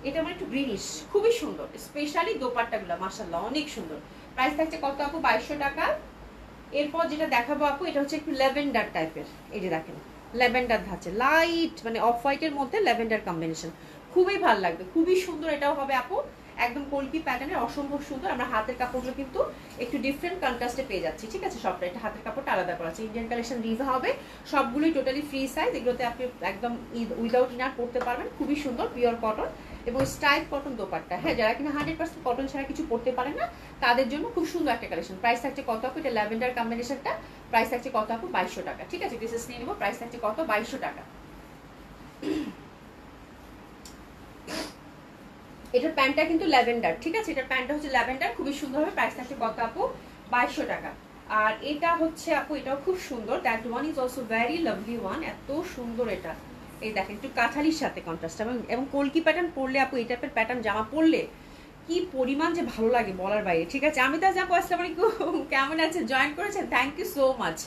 এটা আমার একটু গ্রিনিশ, খুবই সুন্দর, স্পেশালি দোপাট্টাগুলো মাশাআল্লাহ অনেক সুন্দর। প্রাইস থাকছে কত আপু? 2200 টাকা। এরপর যেটা দেখাবো আপু, এটা হচ্ছে একটু ল্যাভেন্ডার টাইপের, এই যে দেখেন ল্যাভেন্ডার ধাঁচে, লাইট মানে অফ হোয়াইটের মধ্যে ল্যাভেন্ডার কম্বিনেশন, খুবই ভালো লাগবে, খুবই সুন্দর। এটাও হবে আপু একদম কলকি প্যাটার্নের, অসম্ভব সুন্দর। আমরা হাতের কাপড়গুলো কিন্তু একটু ডিফারেন্ট কন্ট্রাস্টে পেয়ে যাচ্ছি, ঠিক আছে। সবটা এটা হাতের কাপড়টা আলাদা করা আছে। ইন্ডিয়ান কালেকশন রিভা হবে, সবগুলোই টোটালি ফ্রি সাইজ। এগুলোতে আপনি একদম উইদাউট ইনার পড়তে পারবেন, খুবই সুন্দর, পিওর কটন এবং স্টাইল কটন দোপাট্টা। হ্যাঁ, যারা কিনা 100% কটন ছাড়া কিছু পড়তে পারেন না, তাদের জন্য খুব সুন্দর একটা কালেকশন। প্রাইস থাকছে কত আপু? এটা ল্যাভেন্ডার কম্বিনেশনটা, প্রাইস থাকছে কত আপু? 2200 টাকা, ঠিক আছে। ডিসেস নিয়ে নেবো। প্রাইস থাকছে কত? 2200 টাকা। এটার প্যান্টটা কিন্তু ল্যাভেন্ডার, ঠিক আছে। এটার প্যান্টটা হচ্ছে ল্যাভেন্ডার, খুবই সুন্দর হবে। প্রাইস থাকছে কত আপু? 2200 টাকা। আর এটা হচ্ছে আপু, এটাও খুব সুন্দর, that one is also very lovely one, এত সুন্দর এটা। এই দেখেন একটু কাঁঠালির সাথে কন্ট্রাস্ট, এবং কলকি প্যাটার্ন পরলে আপু, এই টাইপের প্যাটার্ন জামা পরলে কি পরিমাণ যে ভালো লাগে বলার বাইরে, ঠিক আছে। আমি তো যাবো। আসসালামু আলাইকুম, কেমন আছেন? জয়েন করেছেন, থ্যাংক ইউ সো মাচ,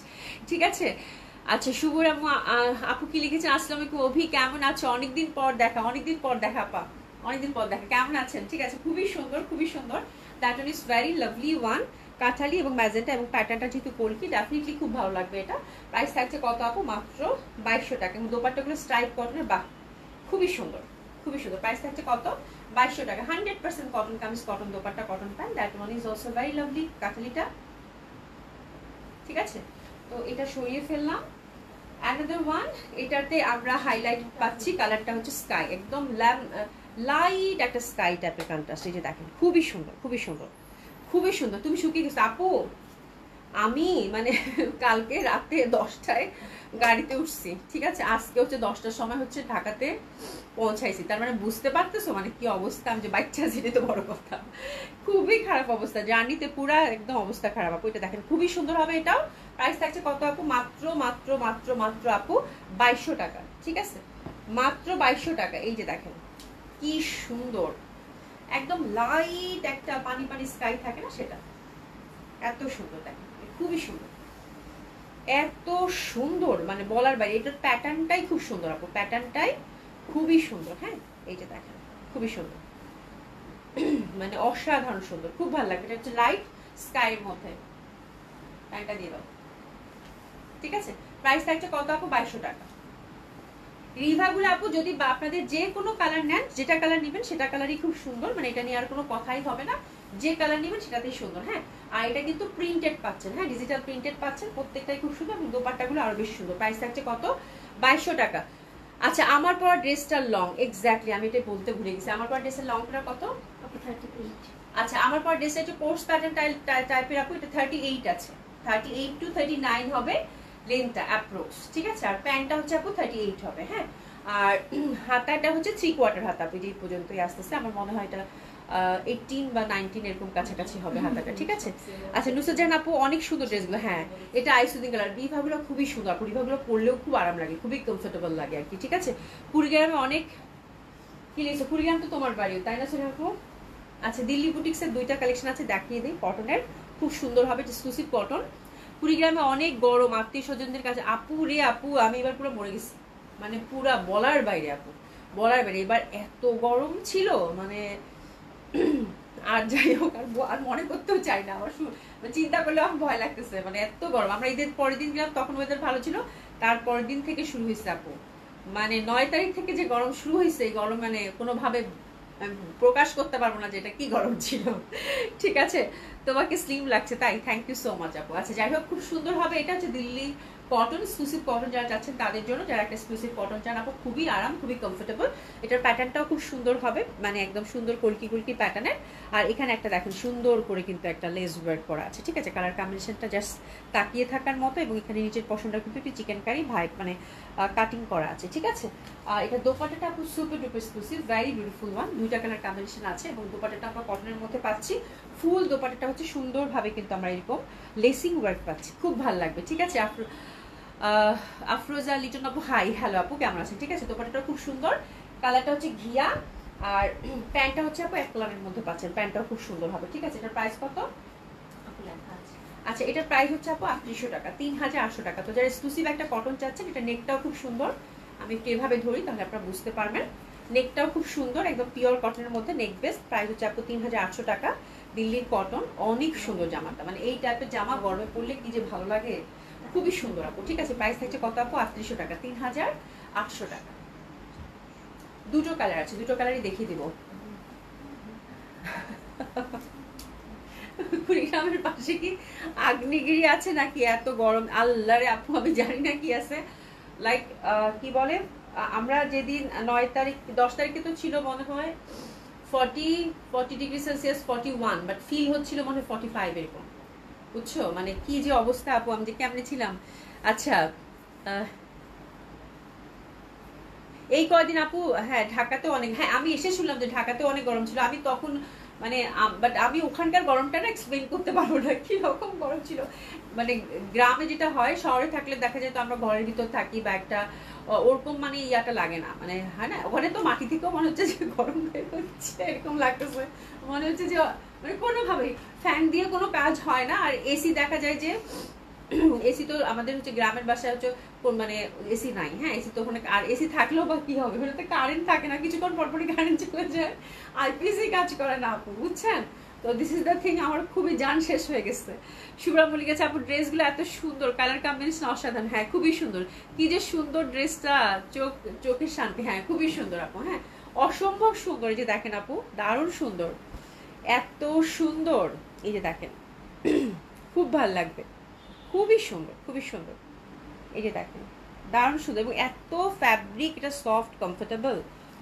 ঠিক আছে। আচ্ছা শুভর আপু কি লিখেছেন? আসসালামু আলাইকুম অভি, কেমন আছো? অনেকদিন পর দেখা, অনেকদিন পর দেখা আপা, অনেকদিন পর দেখা, কেমন আছেন? ঠিক আছে, খুবই সুন্দর, খুবই সুন্দর। That one is very lovely one, কাঁঠালি এবং ম্যাজেন্টা, এবং প্যাটার্নটা যেহেতু কলকি, ডেফিনেটলি খুব ভালো লাগবে এটা। প্রাইস থাকছে কত আপু? মাত্র 2200 টাকা। এবং দোপাট্টাগুলো স্ট্রাইপ কটনের, বাহ খুবই সুন্দর, খুবই সুন্দর। প্রাইস থাকছে কত? 2200 টাকা। 100% cotton kameez, cotton dupatta, cotton pant. That one is also very lovely, কাঁঠালিটা, ঠিক আছে। তো এটা সরিয়ে ফেললাম। অ্যানাদার ওয়ান, এটাতে আমরা হাইলাইট পাচ্ছি, কালারটা হচ্ছে স্কাই, একদম লাইট একটা স্কাই টাইপের কন্ট্রাস্ট। এই যে দেখেন খুবই সুন্দর, খুবই সুন্দর, খুবই সুন্দর। তুমি শুকিয়ে গেছো আপু? আমি মানে কালকে রাতে 10টায় গাড়িতে উঠছি, ঠিক আছে। আজকে হচ্ছে 10টার সময় হচ্ছে ঢাকাতে পৌঁছাইছি। তার মানে বুঝতে পারতেছো মানে কি অবস্থা, আমি যে বাচ্চা আছি, তো বড় কথা, খুবই খারাপ অবস্থা জার্নিতে, পুরা একদম অবস্থা খারাপ আপু। এটা দেখেন খুবই সুন্দর হবে এটাও। প্রাইস থাকছে কত আপু? মাত্র মাত্র মাত্র মাত্র আপু 2200 টাকা, ঠিক আছে। মাত্র 2200 টাকা। এই যে দেখেন কি সুন্দর, একদম লাইট একটা পানি পানি স্কাই থাকে না, সেটা এত সুন্দর, দেখেন খুবই সুন্দর, এত সুন্দর মানে বলার বাইরে। এটার প্যাটার্নটাই খুব সুন্দর আপু, প্যাটার্নটাই খুবই সুন্দর। হ্যাঁ, এই যে দেখেন খুবই সুন্দর, মানে অসাধারণ সুন্দর, খুব ভালো লাগবে। এটা হচ্ছে লাইট স্কাইয়ের মধ্যে, প্যান্টটা দিয়ে দাও, ঠিক আছে। প্রাইস থাকছে কত আপু? 2200 টাকা। রিভাগুলো আপু যদি আপনাদের যে কোনো কালার নেন, যেটা কালার নেবেন সেটা কালারই খুব সুন্দর, মানে এটা নিয়ে আর কোনো কথাই হবে না, যে কালার নেবেন সেটাতেই সুন্দর। হ্যাঁ, আর এটা কিন্তু প্রিন্টেড পাচ্ছেন, হ্যাঁ ডিজিটাল প্রিন্টেড পাচ্ছেন, প্রত্যেকটাই খুব সুন্দর, এবং দোপাট্টাগুলো আরো বেশি সুন্দর। প্রাইস থাকছে কত? 2200 টাকা। আচ্ছা, আমার পরা ড্রেসটা লং, এক্স্যাক্টলি আমি এটা বলতে ভুলে গেছি, আমার পরা ড্রেসের লংটা কত? আচ্ছা আমার পর ড্রেসটা একটু কোর্স প্যাটার্ন টাইপের আপু, এটা 38 আছে, 38 to 39 হবে লেন্থটা অ্যাপ্রক্স, ঠিক আছে। আর প্যান্টটা হচ্ছে আপু 38 হবে, হ্যাঁ। আর হাতাটা হচ্ছে 3/4 হাতা আপু, এই পর্যন্তই আসতেছে, আমার মনে হয় এটা 18 বা 19 এরকম কাছাকাছি হবে হাতাটা, ঠিক আছে। আচ্ছা নুসরাত জাহান আপু অনেক সুন্দর ড্রেসগুলো, হ্যাঁ এটা আইসুদিন কালার, রিভাগুলো খুবই সুন্দর আপু, রিভাগুলো পরলেও খুব আরাম লাগে, খুবই কমফোর্টেবল লাগে আর কি, ঠিক আছে। কুড়িগ্রামে অনেক কি লেগেছে, কুড়িগ্রাম তো তোমার বাড়িও তাই না সোনা আপু? আচ্ছা দিল্লি বুটিক্সের 2টা কালেকশন আছে, দেখিয়ে দিই, কটনের খুব সুন্দর হবে, এক্সক্লুসিভ কটন। কুড়িগ্রামে অনেক গরম, আত্মীয় স্বজনদের কাছে আপু রে আপু আমি এবার পুরো মরে গেছি, মানে পুরা বলার বাইরে আপু, বলার বাইরে, এবার এত গরম ছিল মানে আর যাই হোক আর মনে করতেও চাই না, আমার চিন্তা করলে আমার ভয় লাগতেছে, মানে এত গরম। আমরা ঈদের পরের দিন গেলাম তখন ওয়েদার ভালো ছিল, তারপরের দিন থেকে শুরু হয়েছে আপু, মানে 9 তারিখ থেকে যে গরম শুরু হয়েছে, এই গরম মানে কোনোভাবে প্রকাশ করতে পারবো না যে এটা কি গরম ছিল, ঠিক আছে। তোমাকে স্লিম লাগছে তাই, থ্যাংক ইউ সো মাচ আপু। আচ্ছা যাই হোক খুব সুন্দর হবে, এটা হচ্ছে দিল্লি কটন, এক্সক্লুসিভ কটন যারা চাচ্ছেন তাদের জন্য, যারা একটা এক্সক্লুসিভ কটন চান আপু, খুবই আরাম, খুবই কমফোর্টেবল। এটার প্যাটার্নটাও খুব সুন্দর হবে, মানে একদম সুন্দর কলকি কলকি প্যাটার্নের। আর এখানে একটা দেখেন সুন্দর করে কিন্তু একটা লেস ওয়ার্ক করা আছে, ঠিক আছে। কালার কম্বিনেশনটা জাস্ট তাকিয়ে থাকার মতো, এবং এখানে নিচের পশনটা কিন্তু একটু চিকেন কারি ভাইব মানে কাটিং করা আছে, ঠিক আছে। এটা দোপাট্টাটা আপু super duper exclusive, very beautiful one, 2টা কালার কম্বিনেশন আছে, এবং দোপাট্টাটা আমরা কটনের মধ্যে পাচ্ছি, ফুল দোপাট্টাটা হচ্ছে সুন্দরভাবে কিন্তু আমরা এরকম লেসিং ওয়ার্ক পাচ্ছি, খুব ভালো লাগবে, ঠিক আছে। আফরোজা লিটন আপু হাই, হ্যালো আপু কেমন আছেন, ঠিক আছে। দোপাট্টাটা খুব সুন্দর, কালারটা হচ্ছে ঘিয়া, আর প্যান্টটা হচ্ছে আপু এক কালারের মধ্যে পাচ্ছেন, প্যান্টটাও খুব সুন্দর হবে, ঠিক আছে। এটার প্রাইস কত? আচ্ছা এটার প্রাইস হচ্ছে আপু 3800 টাকা, 3800 টাকা। তো যারা এক্সক্লুসিভ একটা কটন চাচ্ছেন, এটা নেকটাও খুব সুন্দর, আমি একটু এভাবে ধরি তাহলে আপনারা বুঝতে পারবেন, নেকটাও খুব সুন্দর, একদম পিওর কটনের মধ্যে নেক বেস, প্রাইস হচ্ছে আপু 3800 টাকা, দিল্লির কটন, অনেক সুন্দর জামাটা, মানে এই টাইপের জামা গরমে পরলে কি যে ভালো লাগে, খুবই সুন্দর আপু, ঠিক আছে। প্রাইস থাকছে কত আপু? 3800 টাকা, 3800 টাকা। 2টো কালার আছে, 2টো কালারই দেখিয়ে দিব। কুড়িগ্রামের পাশে কি আগ্নেয়গিরি আছে নাকি এত গরম, আল্লাহ রে আপু আমি জানি না কি আছে, লাইক কি বলে, আমরা যেদিন 9 তারিখ 10 তারিখে তো ছিল মনে হয় 40 ডিগ্রি সেলসিয়াস, 41, বাট ফিল হচ্ছিল মনে হয় 45 এরকম, বুঝছো, মানে কি যে অবস্থা আপু, আমি যে কেমনে ছিলাম। আচ্ছা এই কয়দিন আপু, হ্যাঁ ঢাকাতে অনেক, হ্যাঁ আমি এসে শুনলাম যে ঢাকাতে অনেক গরম ছিল, আমি তখন মানে বাট আমি ওখানকার গরমটা না এক্সপ্লেন করতে পারবো না কি রকম গরম ছিল, মানে গ্রামে যেটা হয়, শহরে থাকলে দেখা যায় তো আমরা ঘরের ভিতর থাকি বা একটা ওরকম মানে ইয়াটা লাগে না, মানে হয় না, ওখানে তো মাটি থেকেও মনে হচ্ছে যে গরম বের হচ্ছে, এরকম লাগতেছে, মনে হচ্ছে যে মানে কোনোভাবেই ফ্যান দিয়ে কোনো কাজ হয় না। আর এসি দেখা যায় যে এসি তো আমাদের হচ্ছে গ্রামের বাসায় হচ্ছে মানে এসি নাই, হ্যাঁ এসি তো ওখানে, আর এসি থাকলেও বা কি হবে, ওখানে তো কারেন্ট থাকে না, কিছুক্ষণ পরপরই কারেন্ট চলে যায়, আইপিএসি কাজ করে না আপু, বুঝছেন। তো দিস ইজ দ্য থিং, আমার খুবই জান শেষ হয়ে গেছে। শুভ্রা মল্লিক আছে আপু, ড্রেসগুলো এত সুন্দর, কালার কম্বিনেশন অসাধারণ, হ্যাঁ খুবই সুন্দর, কি যে সুন্দর ড্রেসটা, চোখের শান্তি, হ্যাঁ খুবই সুন্দর আপু, হ্যাঁ অসম্ভব সুন্দর, এই যে দেখেন আপু দারুণ সুন্দর, এত সুন্দর, এই যে দেখেন খুব ভাল লাগবে, খুবই সুন্দর, খুবই সুন্দর, এই যে দেখেন দারুণ সুন্দর, এবং এত ফ্যাব্রিক, এটা সফট কমফোর্টেবল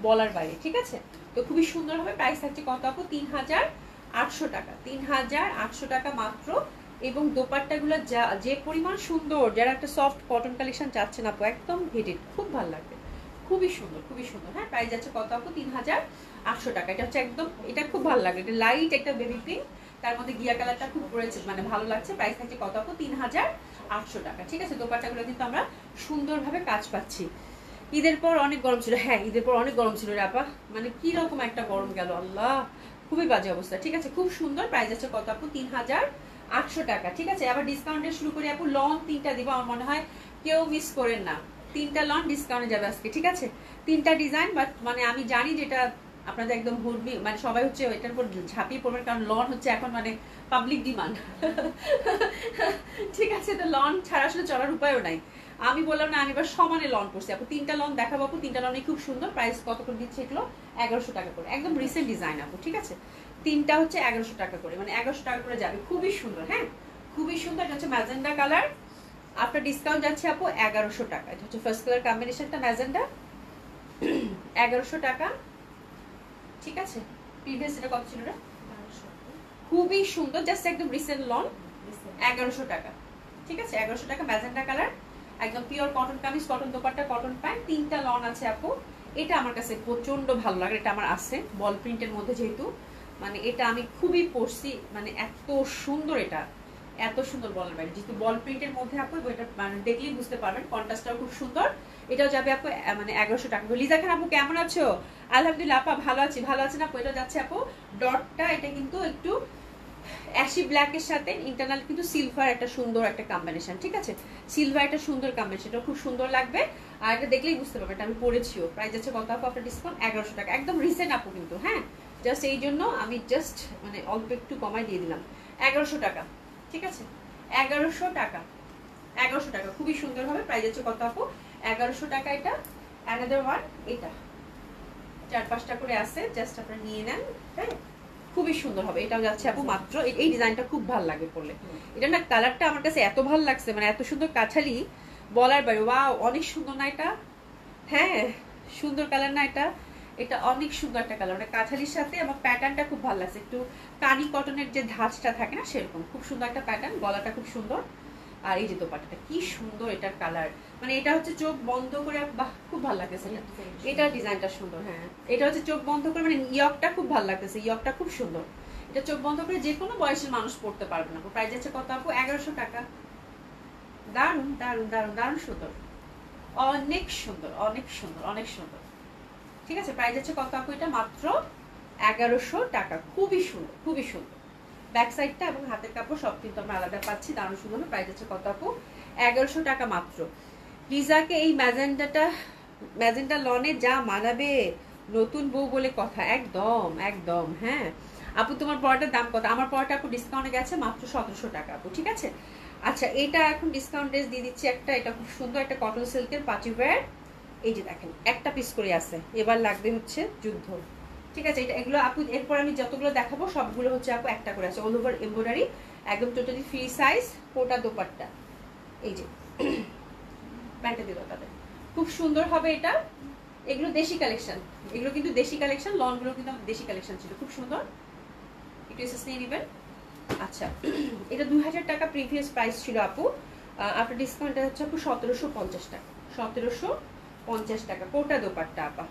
বলার বাইরে, ঠিক আছে। তো খুবই সুন্দর হবে। প্রাইস থাকছে কত আপু? 3800 টাকা, 3800 টাকা মাত্র। এবং দোপাট্টাগুলো যে পরিমাণ সুন্দর, যারা একটা সফট কটন কালেকশন চাচ্ছেন আপু, একদম হিটেড, খুব ভালো লাগবে, খুবই সুন্দর, খুবই সুন্দর, হ্যাঁ প্রাইস যাচ্ছে কত আপু? 3800 টাকা। এটা হচ্ছে একদম, এটা খুব ভালো লাগে, এটা লাইট একটা বেবি পিঙ্ক, তার মধ্যে গিয়া কালারটা খুব পড়েছে, মানে ভালো লাগছে। প্রাইস থাকছে কত আপু? 3800 টাকা, ঠিক আছে। দোপাট্টাগুলো কিন্তু আমরা সুন্দরভাবে কাজ পাচ্ছি। ঈদের পর অনেক গরম ছিল, হ্যাঁ ঈদের পর অনেক গরম ছিল রে আপা, মানে কি রকম একটা গরম গেল, আল্লাহ খুবই বাজে অবস্থা, ঠিক আছে। খুব সুন্দর, প্রাইস আছে কত আপু? 3800 টাকা, ঠিক আছে। আবার ডিসকাউন্টে শুরু করি আপু, লং 3টা দিব, আমার মনে হয় কেউ মিস করেন না, 3টা লং ডিসকাউন্টে যাবে আজকে, ঠিক আছে। 3টা ডিজাইন, বাট মানে আমি জানি যেটা আপনাদের একদম হুড়বি, মানে সবাই হচ্ছে এটার উপর ঝাঁপিয়ে পড়বেন, কারণ লন হচ্ছে এখন মানে পাবলিক ডিমান্ড, ঠিক আছে। তো লন ছাড়া আসলে চলার উপায়ও নাই, আমি বললাম না আমি এবার সমানে লন করছি আপু, 3টা লন দেখাবো আপু, 3টা লনে খুব সুন্দর। প্রাইস কত করে দিচ্ছে এগুলো? 1100 টাকা করে, একদম রিসেন্ট ডিজাইন আপু, ঠিক আছে। 3টা হচ্ছে 1100 টাকা করে, মানে 1100 টাকা করে যাবে, খুবই সুন্দর, হ্যাঁ খুবই সুন্দর। এটা হচ্ছে ম্যাজেন্ডা কালার, আপনার ডিসকাউন্ট যাচ্ছে আপু 1100 টাকা। এটা হচ্ছে ফার্স্ট কালার কম্বিনেশনটা ম্যাজেন্ডা, 1100 টাকা, ঠিক আছে। প্রিভিয়াস এটা কত ছিল রে? খুবই সুন্দর, জাস্ট একদম রিসেন্ট লন, 1100 টাকা। ঠিক আছে, 1100 টাকা, ম্যাজেন্টা কালার, একদম pure cotton kameez, cotton dupatta, cotton pant, 3টা লন আছে আপু। এটা আমার কাছে প্রচন্ড ভালো লাগে, এটা আমার আছে বল প্রিন্টের মধ্যে, যেহেতু মানে এটা আমি খুবই পরছি, মানে এত সুন্দর, এটা এত সুন্দর বলার বাইরে, যেহেতু বল প্রিন্টের মধ্যে আপু, এটা মানে দেখলেই বুঝতে পারবেন, কন্ট্রাস্টটাও খুব সুন্দর। এটাও যাবে আপু মানে 1100 টাকা। লিজা খান আপু কেমন আছো? আলহামদুলিল্লাহ আপা ভালো আছি, ভালো আছেন আপু? এটা যাচ্ছে আপু ডটটা, এটা কিন্তু একটু অ্যাশি ব্ল্যাকের সাথে ইন্টারনাল কিন্তু সিলভার একটা সুন্দর একটা কম্বিনেশন। ঠিক আছে, সিলভার একটা সুন্দর কম্বিনেশন, এটা খুব সুন্দর লাগবে। আর এটা দেখলেই বুঝতে পারবে, এটা আমি পরেছিও। প্রাইস আছে কত আপু আপনার ডিসকাউন্ট? 1100 টাকা, একদম রিসেন্ট আপু কিন্তু। হ্যাঁ, জাস্ট এই জন্য আমি জাস্ট মানে অল্প একটু কমাই দিয়ে দিলাম, 1100 টাকা। ঠিক আছে, 1100 টাকা, 1100 টাকা, খুবই সুন্দর হবে। প্রাইস আছে কত আপু? 1100 টাকা। এটা অ্যানাদার ওয়ান, এটা 4-5টা করে আছে, জাস্ট আপনারা নিয়ে নেন। হ্যাঁ, খুবই সুন্দর হবে। এটাও যাচ্ছে আপু মাত্র, এই ডিজাইনটা খুব ভালো লাগে পরলে। এটা না কালারটা আমার কাছে এত ভালো লাগছে, মানে এত সুন্দর কাছালি বলার বাইরে। ওয়াও, অনেক সুন্দর না এটা? হ্যাঁ, সুন্দর কালার না এটা? এটা অনেক সুন্দর একটা কালার, মানে কাঁঠালির সাথে আমার প্যাটার্নটা খুব ভালো লাগছে। একটু কানি কটনের যে ধাঁচটা থাকে না, সেরকম খুব সুন্দর একটা প্যাটার্ন, গলাটা খুব সুন্দর। আর এই যে দোপাট্টাটা কি সুন্দর, এটার কালার মানে এটা হচ্ছে চোখ বন্ধ করে, বাহ খুব ভালো লাগতেছে এটা, ডিজাইনটা সুন্দর। হ্যাঁ, এটা হচ্ছে চোখ বন্ধ করে, মানে ইয়কটা খুব ভালো লাগতেছে, ইয়কটা খুব সুন্দর। এটা চোখ বন্ধ করে যে কোনো বয়সের মানুষ পড়তে পারবে না। প্রাইস আছে কত আপু? 1100 টাকা। দারুন দারুন দারুন দারুন সুন্দর, অনেক সুন্দর, অনেক সুন্দর, অনেক সুন্দর। ঠিক আছে, প্রাইস আছে কত আপু? এটা মাত্র 1100 টাকা। খুবই সুন্দর, খুবই সুন্দর। ব্যাক সাইডটা এবং হাতের কাপড় সব কিন্তু আমরা আলাদা পাচ্ছি, দারুণ সুন্দর। প্রাইস আছে কত আপু? 1100 টাকা মাত্র। লিজাকে এই ম্যাজেন্টা লনে যা মানাবে, নতুন বউ বলে কথা। একদম একদম। হ্যাঁ আপু, তোমার পড়াটার দাম কত? আমার পড়াটা আপু ডিসকাউন্টে গেছে মাত্র 1700 টাকা আপু। ঠিক আছে, আচ্ছা এটা এখন ডিসকাউন্ট ড্রেস দিয়ে দিচ্ছি একটা, এটা খুব সুন্দর একটা কটন সিল্কের পার্টি ওয়্যার। এই যে দেখেন, একটা পিস করে আছে, এবার লাগবে হচ্ছে যুদ্ধ। ঠিক আছে, এটা এগুলো আপু এরপর আমি যতগুলো দেখাবো সবগুলো হচ্ছে আপু একটা করে আছে, অল ওভার এমব্রয়ডারি, একদম টোটালি ফ্রি সাইজ, কোটা দোপাট্টা। এই যে প্যান্টটা দিল তাদের, খুব সুন্দর হবে এটা। এগুলো দেশি কালেকশন, এগুলো কিন্তু দেশি কালেকশন, লনগুলো কিন্তু আমাদের দেশি কালেকশন ছিল, খুব সুন্দর। একটু এসএস নিয়ে নেবেন। আচ্ছা, এটা 2000 টাকা প্রিভিয়াস প্রাইস ছিল আপু, আপনার ডিসকাউন্টটা হচ্ছে আপু 1750 টাকা। 1750 টাকা, কোটা দোপাট্টা আপা,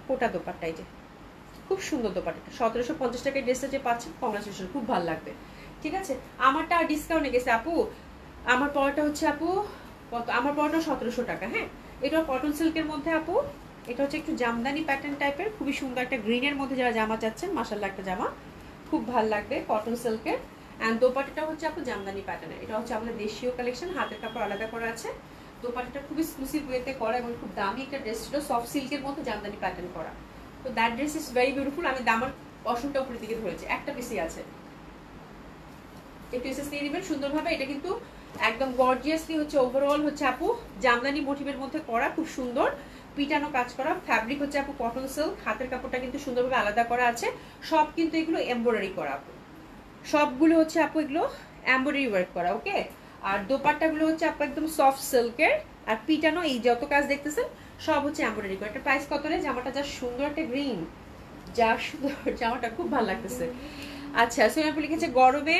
কোটা দোপাট্টা। এই যে খুব সুন্দর দোপাট্টা, 1750 টাকায় ড্রেসটা যে পাচ্ছেন, কংগ্রাচুলেশন, খুব ভালো লাগবে। ঠিক আছে, আমারটা ডিসকাউন্টে গেছে আপু, আমার পড়াটা হচ্ছে আপু কত? আমার পড়াটা 1700 টাকা। হ্যাঁ, এটা কটন সিল্কের মধ্যে আপু, এটা হচ্ছে একটু জামদানি প্যাটার্ন টাইপের, খুবই সুন্দর একটা গ্রিনের মধ্যে যারা জামা চাচ্ছেন, মাশাআল্লাহ একটা জামা খুব ভালো লাগবে, কটন সিল্কের। অ্যান্ড দোপাট্টাটা হচ্ছে আপু জামদানি প্যাটার্নের, এটা হচ্ছে আমাদের দেশীয় কালেকশন, হাতের কাপড় আলাদা করা আছে। দোপাট্টাটা খুব এক্সক্লুসিভ ওয়েতে করা এবং খুব দামি একটা ড্রেস ছিল, সফট সিল্কের মধ্যে জামদানি প্যাটার্ন করা। তো that dress is very beautiful. আমি দামার অসংখ্য উপরের দিকে ধরেছি, একটা পিসই আছে, একটু এসএস নিয়ে নেবেন সুন্দরভাবে। এটা কিন্তু একদম গর্জিয়াসলি হচ্ছে ওভারঅল হচ্ছে আপু জামদানি মোটিভের মধ্যে করা, খুব সুন্দর পিটানো কাজ করা। ফ্যাব্রিক হচ্ছে আপু কটন সিল্ক, হাতের কাপড়টা কিন্তু সুন্দরভাবে আলাদা করা আছে। সব কিন্তু এগুলো এমব্রয়ডারি করা আপু, সবগুলো হচ্ছে আপু এগুলো এমব্রয়ডারি ওয়ার্ক করা। ওকে, আর দোপাট্টাগুলো হচ্ছে আপু একদম সফট সিল্কের, আর পিটানো এই যত কাজ দেখতেছেন সব হচ্ছে এমব্রয়ডারি করা। এটা প্রাইস কত রে? জামাটা যা সুন্দর একটা গ্রিন, যা সুন্দর, জামাটা খুব ভালো লাগতেছে। আচ্ছা, সোনাপু লিখেছে গরমে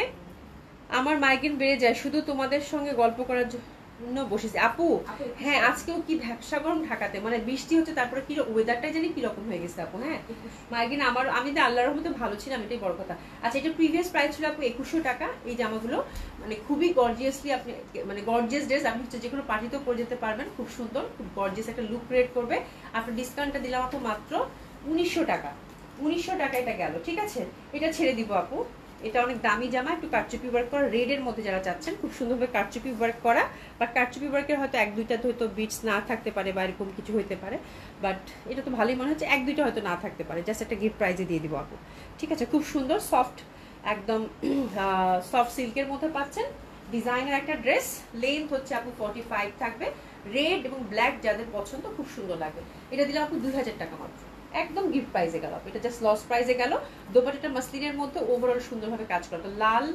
আমার মাইগ্রেন বেড়ে যায়, শুধু তোমাদের সঙ্গে গল্প করার জন্য বসেছি আপু। হ্যাঁ, আজকেও কি ভ্যাবসা গরম ঢাকাতে, মানে বৃষ্টি হচ্ছে, তারপরে কি ওয়েদারটাই জানি কিরকম হয়ে গেছে আপু। হ্যাঁ, মাইগ্রেন আমার, আমি তো আল্লাহর রহমতে ভালো ছিলাম, এটাই বড় কথা। আচ্ছা, এটা প্রিভিয়াস প্রাইস ছিল আপু 2100 টাকা। এই জামাগুলো মানে খুবই গর্জিয়াসলি, আপনি মানে গর্জিয়াস ড্রেস, আপনি হচ্ছে যে কোনো পার্টিতেও পরে যেতে পারবেন, খুব সুন্দর, খুব গর্জিয়াস একটা লুক ক্রিয়েট করবে। আপনার ডিসকাউন্টটা দিলাম আপু মাত্র 1900 টাকা। 1900 টাকা এটা গেল। ঠিক আছে, এটা ছেড়ে দিব আপু, এটা অনেক দামি জামা, একটু কারচুপি ওয়ার্ক করা, রেডের মধ্যে যারা চাচ্ছেন, খুব সুন্দরভাবে কারচুপি ওয়ার্ক করা। বা কারচুপি ওয়ার্কের হয়তো 1-2টা হয়তো বিটস না থাকতে পারে, বা এরকম কিছু হতে পারে, বাট এটা তো ভালোই মনে হচ্ছে 1-2টা হয়তো না থাকতে পারে, জাস্ট একটা গিফট প্রাইজে দিয়ে দিব আপু। ঠিক আছে, খুব সুন্দর সফট, একদম সফট সিল্কের মধ্যে পাচ্ছেন, ডিজাইনের একটা ড্রেস। লেন্থ হচ্ছে আপু 45 থাকবে, রেড এবং ব্ল্যাক যাদের পছন্দ, খুব সুন্দর লাগবে। এটা দিলাম আপু 2000 টাকা মাত্র, একদম গিফট প্রাইজে গেল, এটা জাস্ট লস প্রাইজে গেল। দোপাট্টাটা মাসলিনের মধ্যে ওভারঅল সুন্দরভাবে কাজ করা, তো লাল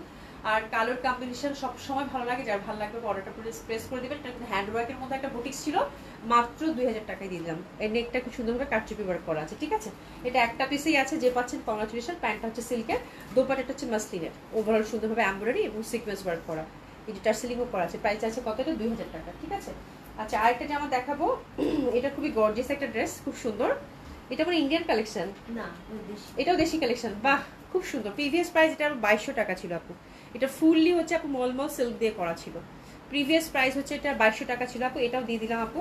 আর কালোর কম্বিনেশন সব সময় ভালো লাগে, যার ভালো লাগবে অর্ডারটা প্রেস করে দিবেন। এটা হ্যান্ড ওয়ার্কের মধ্যে একটা বুটিক্স ছিল, মাত্র 2000 টাকায় দিয়ে দিলাম। এর নেকটা খুব সুন্দরভাবে কাটচুপি ওয়ার্ক করা আছে, ঠিক আছে। এটা একটা পিসেই আছে, যে পাচ্ছেন কংগ্রাচুলেশন। প্যান্টটা হচ্ছে সিল্কের, দোপাট্টাটা হচ্ছে মাসলিনের, ওভারঅল সুন্দরভাবে এমব্রয়ডারি এবং সিকোয়েন্স ওয়ার্ক করা, এই যে টার্সেলিংও করা আছে। প্রাইস আছে কত? এটা 2000 টাকা, ঠিক আছে। আচ্ছা, আরেকটা জামা দেখাবো, এটা খুবই গর্জিয়াস একটা ড্রেস, খুব সুন্দর। এটা মানে ইন্ডিয়ান কালেকশন না, এটাও দেশি কালেকশন। বাহ, খুব সুন্দর। প্রিভিয়াস প্রাইস এটা 2200 টাকা ছিল আপু। এটা ফুললি হচ্ছে আপু মলমল সিল্ক দিয়ে করা ছিল। প্রিভিয়াস প্রাইস হচ্ছে এটা 2200 টাকা ছিল আপু। এটাও দিয়ে দিলাম আপু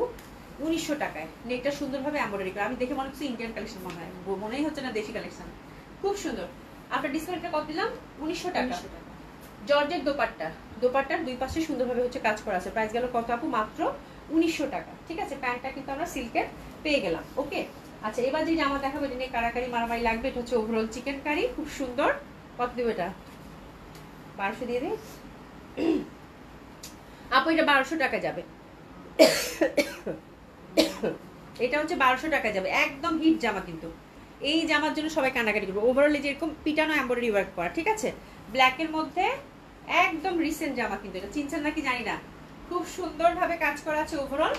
1900 টাকায়। নেকটা সুন্দরভাবে এমব্রয়ডারি করা। আমি দেখে মনে হচ্ছে ইন্ডিয়ান কালেকশন, মনে হয়, মনেই হচ্ছে না দেশি কালেকশন। খুব সুন্দর। আপনার ডিসকাউন্টটা কত দিলাম? 1900 টাকা। জর্জেট দোপাট্টা, দোপাট্টার দুই পাশে সুন্দরভাবে হচ্ছে কাজ করা আছে। প্রাইস গেল কত আপু? মাত্র 1900 টাকা, ঠিক আছে। প্যান্টটা কিন্তু আমরা সিল্কের পেয়ে গেলাম, ওকে। আচ্ছা, এবার যে জামা দেখাবো, এটা নিয়ে কারাকারি মারামারি লাগবে। এটা হচ্ছে ওভারঅল চিকেন কারি, খুব সুন্দর। কত দেবো এটা? 1200 দিয়ে দিই আপু। এটা 1200 টাকা যাবে। এটা হচ্ছে 1200 টাকা যাবে, একদম হিট জামা। কিন্তু এই জামার জন্য সবাই কানাকাটি করবে। ওভারঅল যে এরকম পিটানো এমব্রয়ডারি ওয়ার্ক করা, ঠিক আছে। ব্ল্যাকের মধ্যে একদম রিসেন্ট জামা, কিন্তু এটা চিনছেন নাকি জানি না। খুব সুন্দরভাবে কাজ করা আছে ওভারঅল,